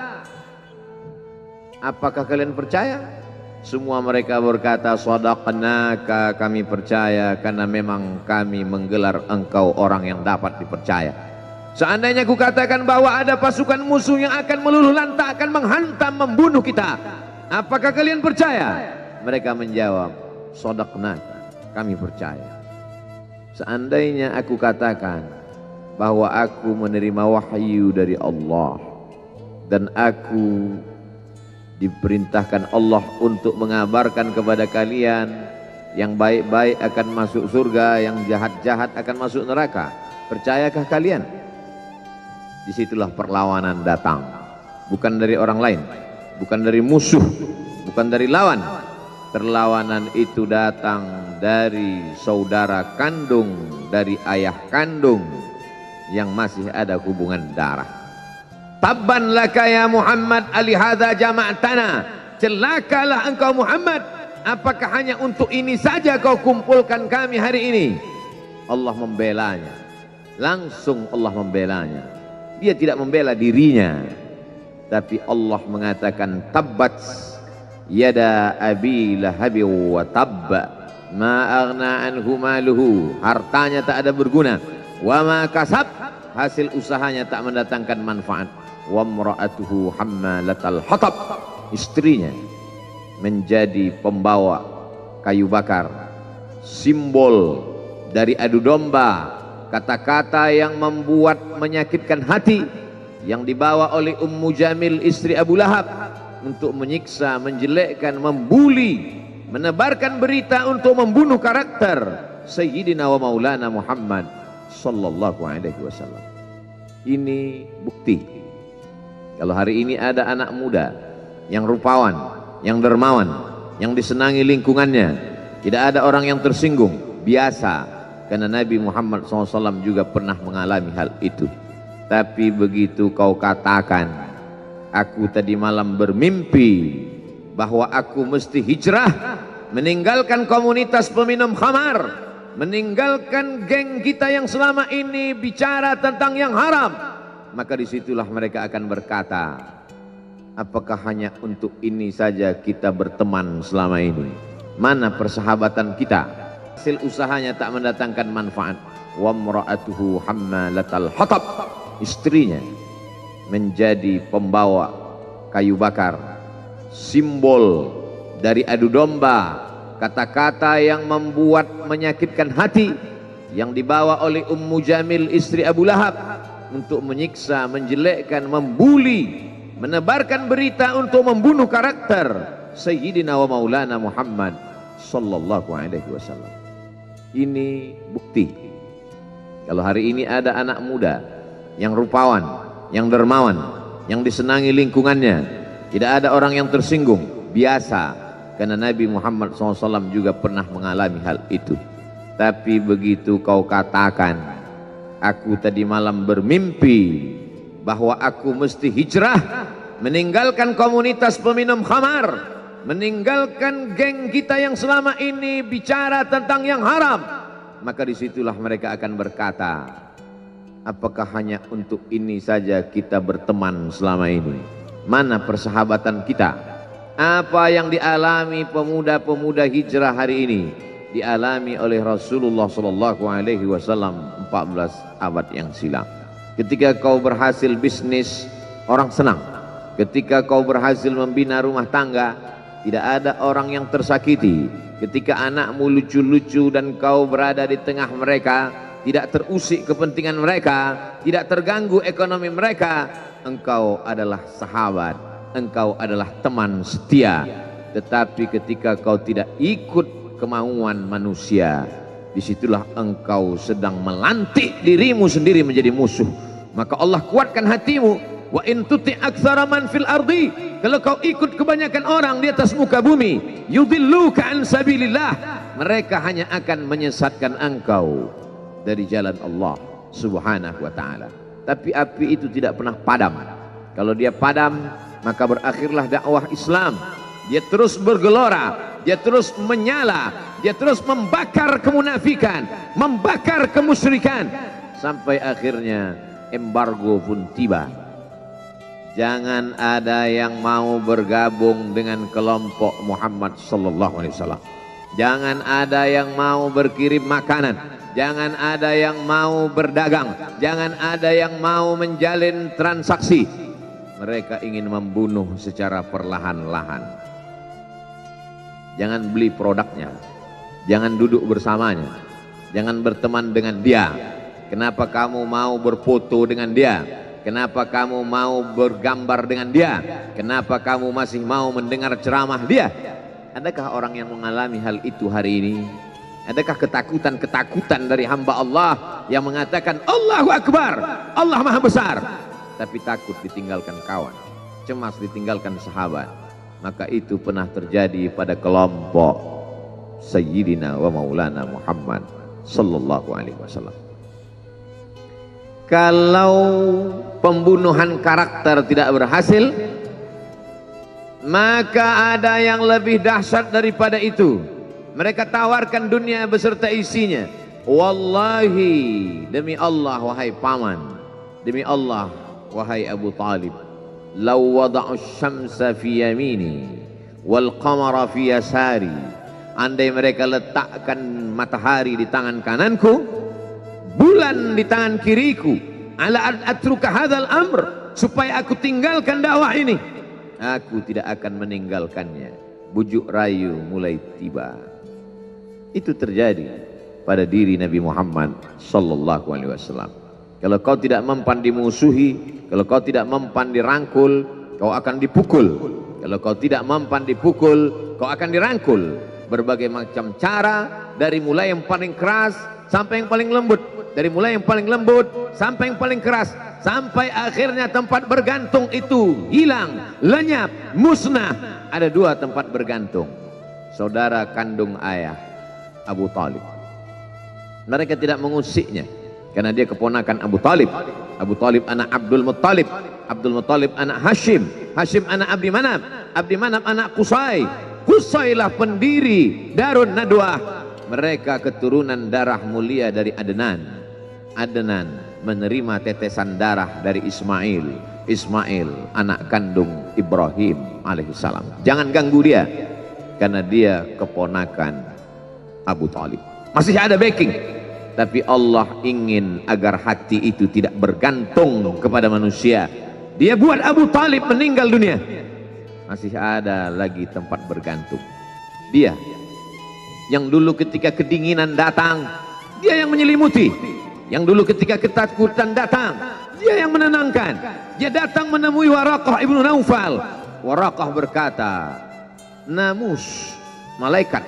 apakah kalian percaya? Semua mereka berkata, shadaqnaka, kami percaya karena memang kami menggelar engkau orang yang dapat dipercaya. Seandainya aku katakan bahwa ada pasukan musuh yang akan meluluh lantakkan, menghantam, membunuh kita, apakah kalian percaya? Mereka menjawab, shadaqnaka, kami percaya. Seandainya aku katakan bahwa aku menerima wahyu dari Allah dan aku diperintahkan Allah untuk mengabarkan kepada kalian yang baik-baik akan masuk surga, yang jahat-jahat akan masuk neraka, percayakah kalian? Disitulah perlawanan datang, bukan dari orang lain, bukan dari musuh, bukan dari lawan. Perlawanan itu datang dari saudara kandung, dari ayah kandung yang masih ada hubungan darah. Tabban laka ya Muhammad alihadza jama'tana, celakalah engkau Muhammad, apakah hanya untuk ini saja kau kumpulkan kami hari ini? Allah membelanya, langsung Allah membelanya. Dia tidak membela dirinya, tapi Allah mengatakan tabbat yada abi lahabi wa tabba ma aghna anhu maluhu, hartanya tak ada berguna, wa ma kasab, hasil usahanya tak mendatangkan manfaat, wa mra'atuhu hammalatal hatab, istrinya menjadi pembawa kayu bakar, simbol dari adu domba, kata-kata yang membuat menyakitkan hati yang dibawa oleh Ummu Jamil istri Abu Lahab untuk menyiksa, menjelekkan, membuli, menebarkan berita untuk membunuh karakter Sayyidina wa Maulana Muhammad sallallahu alaihi wasallam. Ini bukti kalau hari ini ada anak muda yang rupawan, yang dermawan, yang disenangi lingkungannya, tidak ada orang yang tersinggung, biasa, karena Nabi Muhammad SAW juga pernah mengalami hal itu. Tapi begitu kau katakan, aku tadi malam bermimpi bahwa aku mesti hijrah, meninggalkan komunitas peminum khamar, meninggalkan geng kita yang selama ini bicara tentang yang haram, maka disitulah mereka akan berkata, apakah hanya untuk ini saja kita berteman selama ini? Mana persahabatan kita? Hasil usahanya tak mendatangkan manfaat. Wa mra'atuhu hammalatal hatab, istrinya menjadi pembawa kayu bakar, simbol dari adu domba, kata-kata yang membuat menyakitkan hati yang dibawa oleh Ummu Jamil istri Abu Lahab untuk menyiksa, menjelekkan, membuli, menebarkan berita untuk membunuh karakter Sayyidina wa Maulana Muhammad sallallahu alaihi wasallam. Ini bukti kalau hari ini ada anak muda yang rupawan, yang dermawan, yang disenangi lingkungannya, tidak ada orang yang tersinggung, biasa, karena Nabi Muhammad SAW juga pernah mengalami hal itu. Tapi begitu kau katakan, aku tadi malam bermimpi bahwa aku mesti hijrah, meninggalkan komunitas peminum khamar, meninggalkan geng kita yang selama ini bicara tentang yang haram, maka disitulah mereka akan berkata, apakah hanya untuk ini saja kita berteman selama ini? Mana persahabatan kita? Apa yang dialami pemuda-pemuda hijrah hari ini dialami oleh Rasulullah SAW 14 abad yang silam. Ketika kau berhasil bisnis, orang senang. Ketika kau berhasil membina rumah tangga, Tidak ada orang yang tersakiti ketika anakmu lucu-lucu dan kau berada di tengah mereka, tidak terusik kepentingan mereka, tidak terganggu ekonomi mereka. Engkau adalah sahabat, engkau adalah teman setia. Tetapi ketika kau tidak ikut kemauan manusia, disitulah engkau sedang melantik dirimu sendiri menjadi musuh. Maka Allah kuatkan hatimu. Wa in tuti' aktsara man fil ardi, kalau kau ikut kebanyakan orang di atas muka bumi, yudilluka an sabilillah, mereka hanya akan menyesatkan engkau dari jalan Allah Subhanahu wa taala. Tapi api itu tidak pernah padam. Kalau dia padam, maka berakhirlah dakwah Islam. Dia terus bergelora, dia terus menyala, dia terus membakar kemunafikan, membakar kemusyrikan, sampai akhirnya embargo pun tiba. Jangan ada yang mau bergabung dengan kelompok Muhammad sallallahu alaihi wasallam. Jangan ada yang mau berkirim makanan, jangan ada yang mau berdagang, jangan ada yang mau menjalin transaksi. Mereka ingin membunuh secara perlahan-lahan. Jangan beli produknya, jangan duduk bersamanya, jangan berteman dengan dia. Kenapa kamu mau berfoto dengan dia? Kenapa kamu mau bergambar dengan dia? Kenapa kamu masih mau mendengar ceramah dia? Adakah orang yang mengalami hal itu hari ini? Adakah ketakutan-ketakutan dari hamba Allah yang mengatakan Allahu Akbar, Allah Maha Besar, tapi takut ditinggalkan kawan, cemas ditinggalkan sahabat? Maka itu pernah terjadi pada kelompok Sayyidina wa Maulana Muhammad sallallahu alaihi wasallam. Kalau pembunuhan karakter tidak berhasil, maka ada yang lebih dahsyat daripada itu. Mereka tawarkan dunia beserta isinya. Wallahi, demi Allah wahai paman, demi Allah wahai Abu Talib, law wada'u syamsa fi yamini wal qamara fi yasari, andai mereka letakkan matahari di tangan kananku, bulan di tangan kiriku, ala an atruka hadzal amr, supaya aku tinggalkan dakwah ini, aku tidak akan meninggalkannya. Bujuk rayu mulai tiba. Itu terjadi pada diri Nabi Muhammad sallallahu alaihi wasallam. Kalau kau tidak mempan dimusuhi, kalau kau tidak mempan dirangkul, kau akan dipukul. Kalau kau tidak mempan dipukul, kau akan dirangkul. Berbagai macam cara, dari mulai yang paling keras sampai yang paling lembut, dari mulai yang paling lembut sampai yang paling keras, sampai akhirnya tempat bergantung itu hilang, lenyap, musnah. Ada dua tempat bergantung, saudara kandung ayah Abu Talib. Mereka tidak mengusiknya karena dia keponakan Abu Talib. Abu Talib anak Abdul Muttalib, Abdul Muttalib anak Hashim, Hashim anak Abdi Manaf, Abdi Manaf anak Qusay, Qusaylah pendiri Darun Nadwah. Mereka keturunan darah mulia dari Adnan. Adnan menerima tetesan darah dari Ismail. Ismail anak kandung Ibrahim alaihissalam. Jangan ganggu dia, karena dia keponakan Abu Talib. Masih ada backing, tapi Allah ingin agar hati itu tidak bergantung kepada manusia. Dia buat Abu Talib meninggal dunia, masih ada lagi tempat bergantung. Dia yang dulu ketika kedinginan datang, dia yang menyelimuti. Yang dulu ketika ketakutan datang, dia yang menenangkan. Dia datang menemui Waraqah ibnu Naufal. Waraqah berkata, namus, malaikat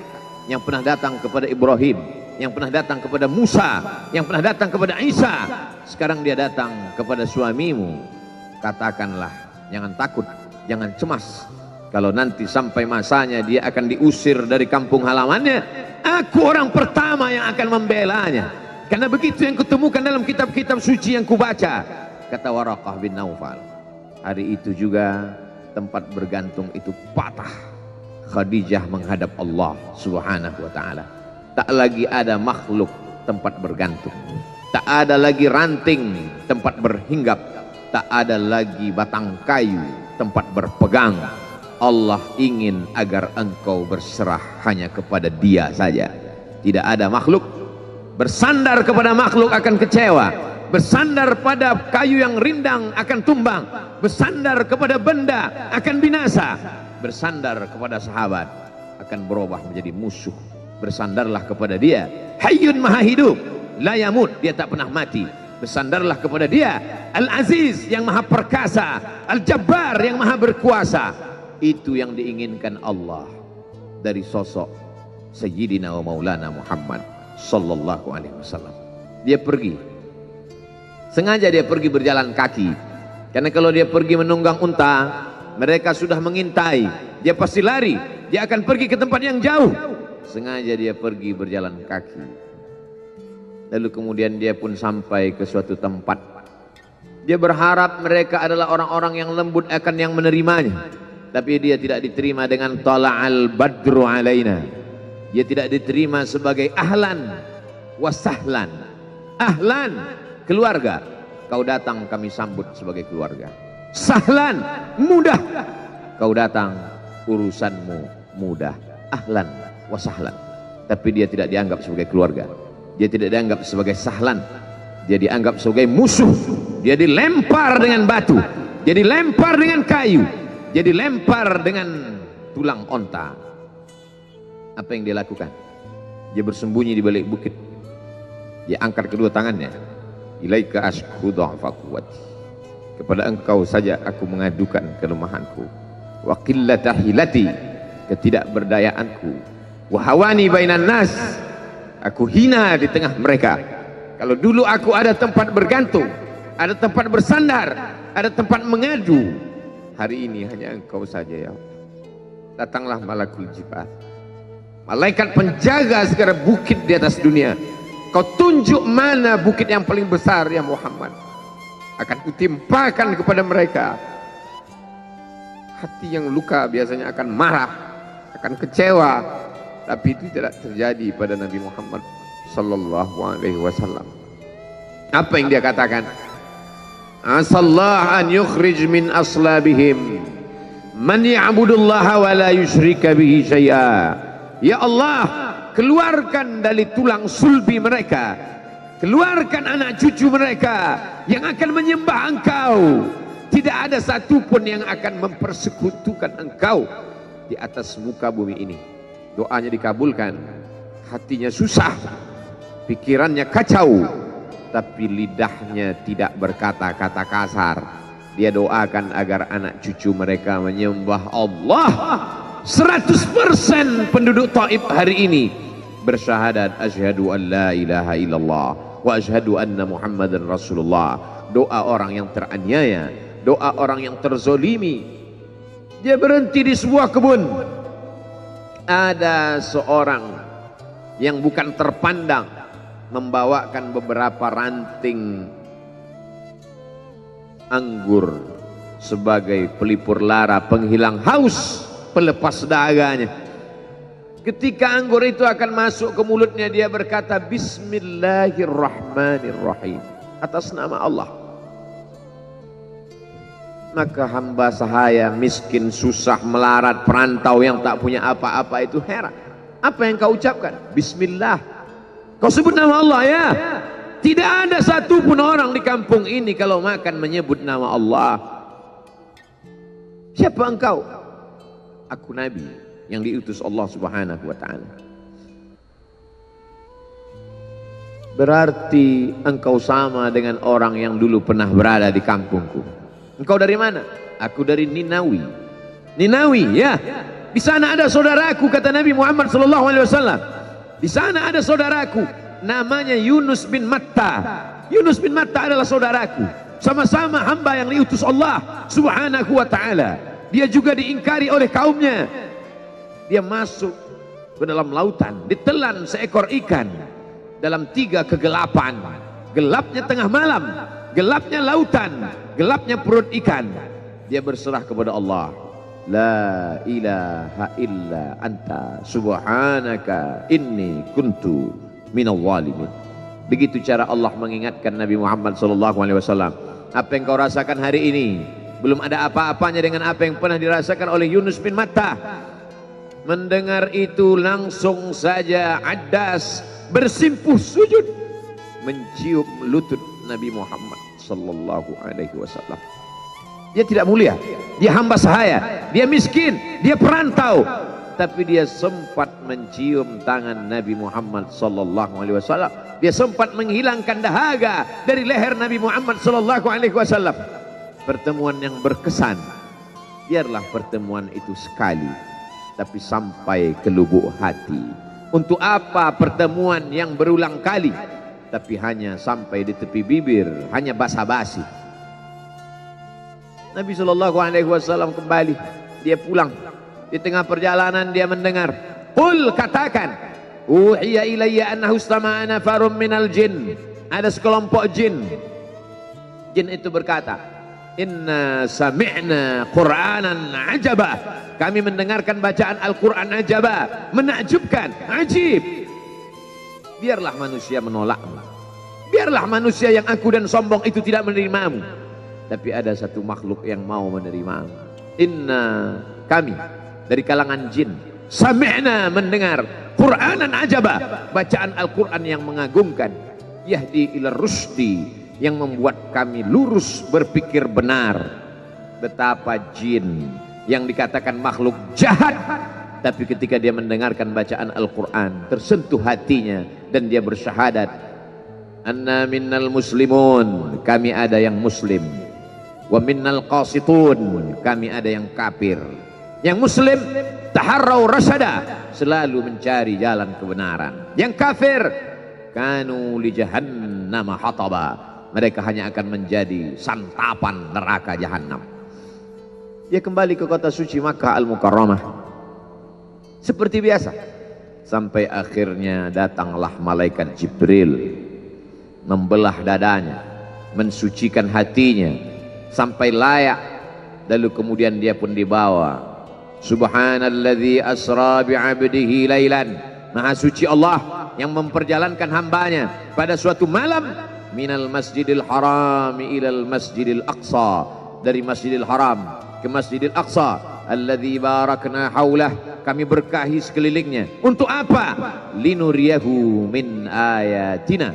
yang pernah datang kepada Ibrahim, yang pernah datang kepada Musa, yang pernah datang kepada Isa, sekarang dia datang kepada suamimu. Katakanlah, jangan takut, jangan cemas. Kalau nanti sampai masanya dia akan diusir dari kampung halamannya, aku orang pertama yang akan membelanya. Karena begitu yang kutemukan dalam kitab-kitab suci yang kubaca, kata Waraqah bin Naufal. Hari itu juga tempat bergantung itu patah. Khadijah menghadap Allah Subhanahu wa ta'ala. Tak lagi ada makhluk tempat bergantung, tak ada lagi ranting tempat berhinggap, tak ada lagi batang kayu tempat berpegang. Allah ingin agar engkau berserah hanya kepada Dia saja. Tidak ada makhluk. Bersandar kepada makhluk akan kecewa, bersandar pada kayu yang rindang akan tumbang, bersandar kepada benda akan binasa. bersandar kepada sahabat akan berubah menjadi musuh. Bersandarlah kepada dia, Hayyun Maha Hidup, la yamut, dia tak pernah mati. Bersandarlah kepada dia, Al-Aziz yang Maha Perkasa, Al-Jabbar yang Maha Berkuasa. Itu yang diinginkan Allah dari sosok Sayyidina wa Maulana Muhammad sallallahu alaihi wasallam. Dia pergi, sengaja dia pergi berjalan kaki, karena kalau dia pergi menunggang unta, mereka sudah mengintai, dia pasti lari, dia akan pergi ke tempat yang jauh. Sengaja dia pergi berjalan kaki. Lalu kemudian dia pun sampai ke suatu tempat. Dia berharap mereka adalah orang-orang yang lembut akan yang menerimanya. Tapi dia tidak diterima dengan tala'al badru alaina. Dia tidak diterima sebagai ahlan wasahlan. Ahlan, keluarga. Kau datang kami sambut sebagai keluarga. Sahlan, mudah. Kau datang urusanmu mudah. Ahlan wasahlan. Tapi dia tidak dianggap sebagai keluarga. Dia tidak dianggap sebagai sahlan. Dia dianggap sebagai musuh. Dia dilempar dengan batu. Dia dilempar dengan kayu. Dia dilempar dengan tulang onta. Apa yang dia lakukan? Dia bersembunyi di balik bukit. Dia angkat kedua tangannya. Ilaika ashku dha'fa quwwati. Kepada engkau saja aku mengadukan kelemahanku. Wa qillata hilati, ketidakberdayaanku. Wa hawani bainan nas, aku hina di tengah mereka. Kalau dulu aku ada tempat bergantung, ada tempat bersandar, ada tempat mengadu, hari ini hanya engkau saja ya. Datanglah malakul jibal, malaikat penjaga segala bukit di atas dunia. Kau tunjuk mana bukit yang paling besar ya Muhammad, akan kutimpakan kepada mereka. Hati yang luka biasanya akan marah, akan kecewa. Tapi itu tidak terjadi pada Nabi Muhammad sallallahu alaihi wasallam. Apa yang dia katakan? Asallah an yukhrij min aslabihim man ya'budullaha wa la yusyrika bihi syai'a. Ya Allah, keluarkan dari tulang sulbi mereka, keluarkan anak cucu mereka yang akan menyembah engkau. Tidak ada satupun yang akan mempersekutukan engkau di atas muka bumi ini. Doanya dikabulkan, hatinya susah, pikirannya kacau, tapi lidahnya tidak berkata-kata kasar. Dia doakan agar anak cucu mereka menyembah Allah. 100% penduduk Taif hari ini bersyahadat asyhadu an la ilaha illallah wa asyhadu anna Muhammadan Rasulullah. Doa orang yang teraniaya, doa orang yang terzolimi. Dia berhenti di sebuah kebun. Ada seorang yang bukan terpandang membawakan beberapa ranting anggur sebagai pelipur lara, penghilang haus, pelepas dahaganya. Ketika anggur itu akan masuk ke mulutnya, dia berkata Bismillahirrahmanirrahim, atas nama Allah. Maka hamba sahaya miskin, susah, melarat, perantau yang tak punya apa-apa itu heran. Apa yang kau ucapkan? Bismillah. Kau sebut nama Allah ya. Tidak ada satupun orang di kampung ini kalau makan menyebut nama Allah. Siapa engkau? Aku Nabi yang diutus Allah Subhanahu wa ta'ala. Berarti engkau sama dengan orang yang dulu pernah berada di kampungku. Engkau dari mana? Aku dari Ninawi. Ninawi ya. Di sana ada saudaraku, kata Nabi Muhammad sallallahu alaihi wasallam. Di sana ada saudaraku namanya Yunus bin Matta. Yunus bin Matta adalah saudaraku. Sama-sama hamba yang diutus Allah Subhanahu wa ta'ala. Dia juga diingkari oleh kaumnya. Dia masuk ke dalam lautan, ditelan seekor ikan dalam 3 kegelapan. Gelapnya tengah malam, gelapnya lautan, gelapnya perut ikan. Dia berserah kepada Allah. La ilaha illa anta subhanaka inni kuntu minal zalimin. Begitu cara Allah mengingatkan Nabi Muhammad SAW. Apa yang kau rasakan hari ini belum ada apa-apanya dengan apa yang pernah dirasakan oleh Yunus bin Matta. Mendengar itu langsung saja Addas bersimpuh sujud mencium lutut Nabi Muhammad sallallahu alaihi wasallam. Dia tidak mulia, dia hamba sahaya, dia miskin, dia perantau, tapi dia sempat mencium tangan Nabi Muhammad sallallahu alaihi wasallam. Dia sempat menghilangkan dahaga dari leher Nabi Muhammad sallallahu alaihi wasallam. Pertemuan yang berkesan. Biarlah pertemuan itu sekali, tapi sampai ke lubuk hati. Untuk apa pertemuan yang berulang kali, tapi hanya sampai di tepi bibir, hanya basa-basi. Nabi sallallahu alaihi wasallam kembali, dia pulang. Di tengah perjalanan dia mendengar, qul, katakan, uhiya ilayya annahu istama'a nafarun minal jin. Ada sekelompok jin. Jin itu berkata, inna sami'na qur'anan ajaba. Kami mendengarkan bacaan Al-Quran ajaba, menakjubkan, ajib. Biarlah manusia menolakmu, biarlah manusia yang aku dan sombong itu tidak menerimamu, tapi ada satu makhluk yang mau menerimamu. Inna, kami dari kalangan jin, sami'na, mendengar, Qur'anan ajaba, bacaan Al-Quran yang mengagumkan, yahdi ila rusdi, yang membuat kami lurus berpikir benar. Betapa jin yang dikatakan makhluk jahat, tapi ketika dia mendengarkan bacaan Al-Quran, tersentuh hatinya dan dia bersyahadat, anna minnal muslimun, kami ada yang muslim, wa minnal qasitun, kami ada yang kafir. Yang muslim taharrau rasyada, selalu mencari jalan kebenaran. Yang kafir kanu li jahannam hataba, mereka hanya akan menjadi santapan neraka jahanam. Dia kembali ke kota suci Makkah Al-Mukarramah seperti biasa, sampai akhirnya datanglah malaikat Jibril membelah dadanya, mensucikan hatinya sampai layak, lalu kemudian dia pun dibawa. Subhanalladzi asra bi'abdihi lailan, maha suci Allah yang memperjalankan hambanya pada suatu malam, minal masjidil haram ilal masjidil aqsa, dari masjidil haram ke masjidil aqsa, alladzi barakna haulah, kami berkahi sekelilingnya. Untuk apa? Linuriyahu min ayatina,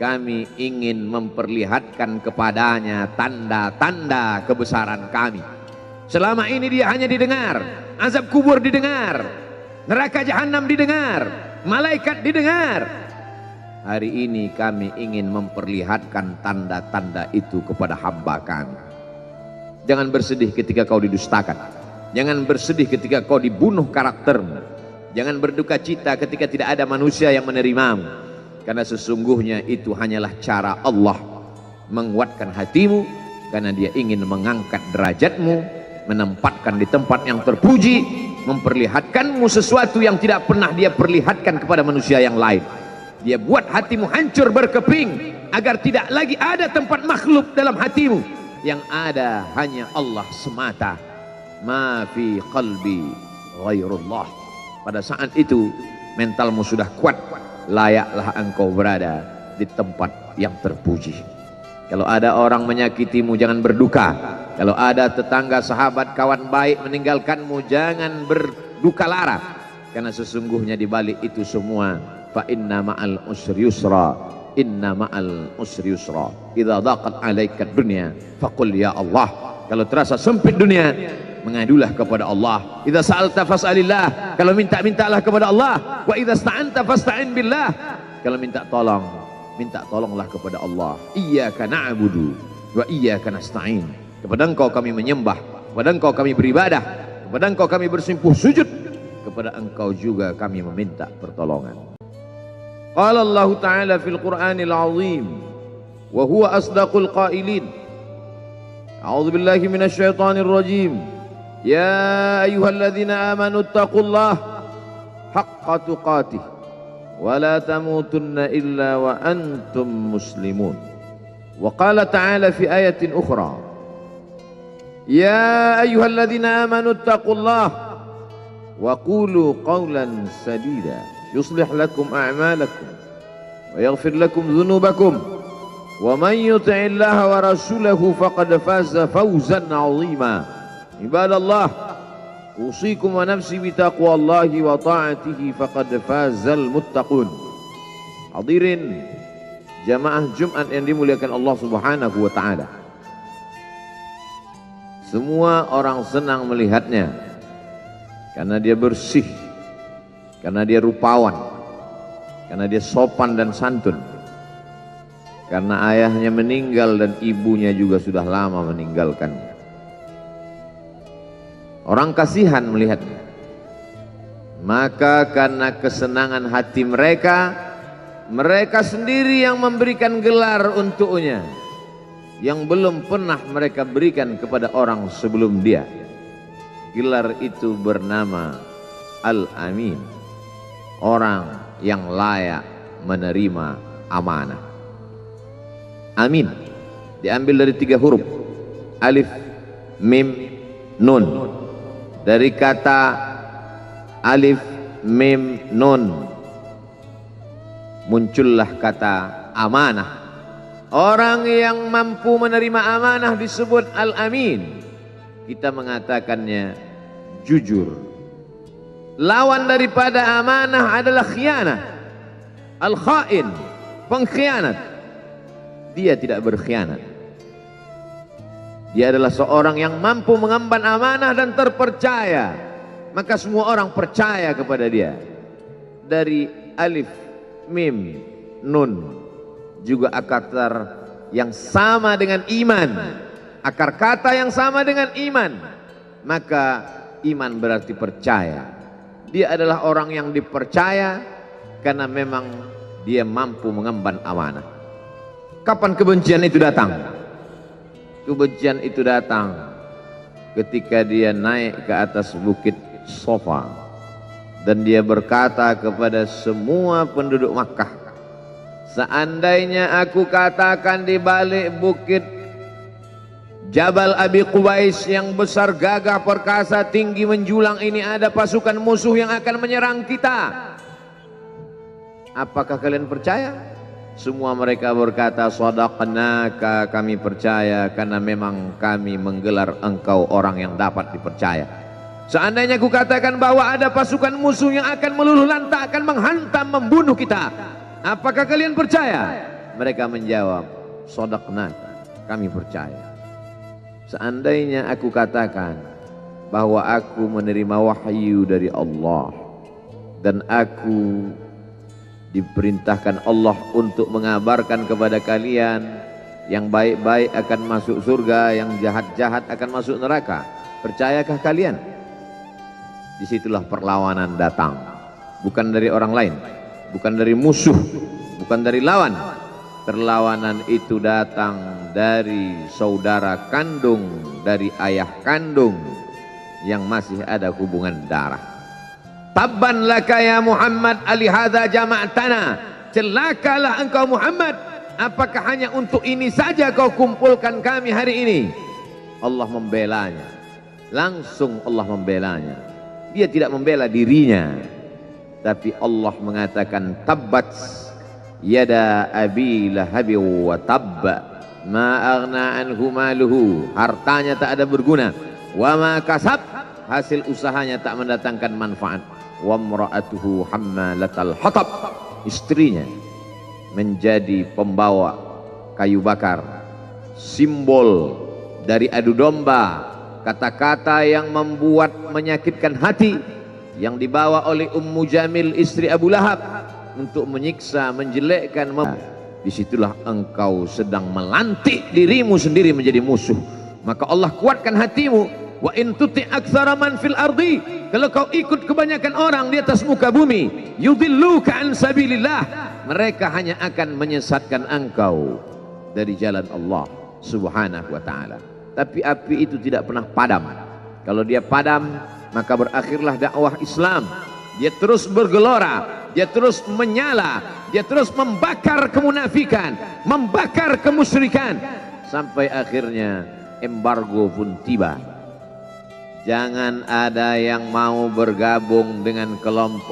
kami ingin memperlihatkan kepadanya tanda-tanda kebesaran kami. Selama ini dia hanya didengar, azab kubur didengar, neraka jahanam didengar, malaikat didengar. Hari ini kami ingin memperlihatkan tanda-tanda itu kepada hamba kami. Jangan bersedih ketika kau didustakan, jangan bersedih ketika kau dibunuh karaktermu, jangan berduka cita ketika tidak ada manusia yang menerimamu, karena sesungguhnya itu hanyalah cara Allah menguatkan hatimu, karena dia ingin mengangkat derajatmu, menempatkan di tempat yang terpuji, memperlihatkanmu sesuatu yang tidak pernah dia perlihatkan kepada manusia yang lain. Dia buat hatimu hancur berkeping agar tidak lagi ada tempat makhluk dalam hatimu, yang ada hanya Allah semata. Ma fi qalbi ghairullah. Pada saat itu mentalmu sudah kuat, layaklah engkau berada di tempat yang terpuji. Kalau ada orang menyakitimu, jangan berduka. Kalau ada tetangga, sahabat, kawan baik meninggalkanmu, jangan berduka lara, karena sesungguhnya di balik itu semua, fa inna ma'al usri yusra, inna ma'al usri yusra, idza daqat 'alaika dunya faqul ya Allah. Kalau terasa sempit dunia, mengadulah kepada Allah. Idza sa'alta fas'alillah, kalau minta-mintalah kepada Allah. Wa idza sta'anta fasta'in billah, kalau minta tolong, minta tolonglah kepada Allah. Iyyaka na'budu wa iyyaka nasta'in, kepada engkau kami menyembah, kepada engkau kami beribadah, kepada engkau kami bersimpuh sujud, kepada engkau juga kami meminta pertolongan. Qala Allah Ta'ala fil Qur'anil Azim wa huwa asdaqul qailin. A'udzu billahi minasy syaithanir rajim. Ya ayyuhalladzina amanu taqullaha haqqa tuqatih wa la tamutunna illa wa antum muslimun. Wa qala ta'ala fi ayatin ukhra, ya ayyuhalladzina amanu taqullaha wa qulu qawlan sadida yuslih lakum a'malakum wa yaghfir lakum dhunubakum wa man yuti'illaha wa rasulahu faqad faza fawzan 'azima. Ibadallah, usikum wa nafsi bitaqwallahi wa ta'atihi faqad fazal muttaqun. Hadirin jamaah Jumat yang dimuliakan Allah Subhanahu wa taala, semua orang senang melihatnya, karena dia bersih, karena dia rupawan, karena dia sopan dan santun, karena ayahnya meninggal dan ibunya juga sudah lama meninggalkannya. Orang kasihan melihatnya, maka karena kesenangan hati mereka, mereka sendiri yang memberikan gelar untuknya yang belum pernah mereka berikan kepada orang sebelum dia. Gelar itu bernama Al-Amin, orang yang layak menerima amanah. Amin diambil dari 3 huruf, alif, mim, nun. Dari kata alif, mim, nun muncullah kata amanah. Orang yang mampu menerima amanah disebut Al-Amin. Kita mengatakannya jujur. Lawan daripada amanah adalah khianah, al-khain, pengkhianat. Dia tidak berkhianat. Dia adalah seorang yang mampu mengemban amanah dan terpercaya, maka semua orang percaya kepada dia. Dari alif, mim, nun juga akar yang sama dengan iman, akar kata yang sama dengan iman, maka iman berarti percaya. Dia adalah orang yang dipercaya karena memang dia mampu mengemban amanah. Kapan kebencian itu datang? Kebencian itu datang ketika dia naik ke atas bukit Sofa dan dia berkata kepada semua penduduk Makkah, seandainya aku katakan di balik bukit Jabal Abi Qubais yang besar, gagah, perkasa, tinggi, menjulang ini ada pasukan musuh yang akan menyerang kita, apakah kalian percaya? Semua mereka berkata, shadaqnaka, kami percaya karena memang kami menggelar engkau orang yang dapat dipercaya. Seandainya aku katakan bahwa ada pasukan musuh yang akan meluluh lantakkan, menghantam, membunuh kita, apakah kalian percaya? Mereka menjawab, shadaqnaka, kami percaya. Seandainya aku katakan bahwa aku menerima wahyu dari Allah dan aku diperintahkan Allah untuk mengabarkan kepada kalian yang baik-baik akan masuk surga, yang jahat-jahat akan masuk neraka, percayakah kalian? Disitulah perlawanan datang, bukan dari orang lain, bukan dari musuh, bukan dari lawan. Perlawanan itu datang dari saudara kandung, dari ayah kandung yang masih ada hubungan darah. Tabban laka ya Muhammad alihadza jama'tana, celakalah engkau Muhammad, apakah hanya untuk ini saja kau kumpulkan kami hari ini? Allah membelanya, langsung Allah membelanya. Dia tidak membela dirinya, tapi Allah mengatakan tabbat yada abi lahabi wa tabba ma aghna anhu maluhu, hartanya tak ada berguna, wa ma kasab, hasil usahanya tak mendatangkan manfaat, wa imra'atuhu hammalatal hatab, istrinya menjadi pembawa kayu bakar, simbol dari adu domba, kata-kata yang membuat menyakitkan hati yang dibawa oleh Ummu Jamil istri Abu Lahab untuk menyiksa, menjelekkan. Disitulah engkau sedang melantik dirimu sendiri menjadi musuh, maka Allah kuatkan hatimu. Wa in tuti' aktsara man fil ardi, kalau kau ikut kebanyakan orang di atas muka bumi, yudilluka an sabilillah, mereka hanya akan menyesatkan engkau dari jalan Allah Subhanahu wa taala. Tapi api itu tidak pernah padam. Kalau dia padam, maka berakhirlah dakwah Islam. Dia terus bergelora, dia terus menyala, dia terus membakar kemunafikan, membakar kemusyrikan, sampai akhirnya embargo pun tiba. Jangan ada yang mau bergabung dengan kelompok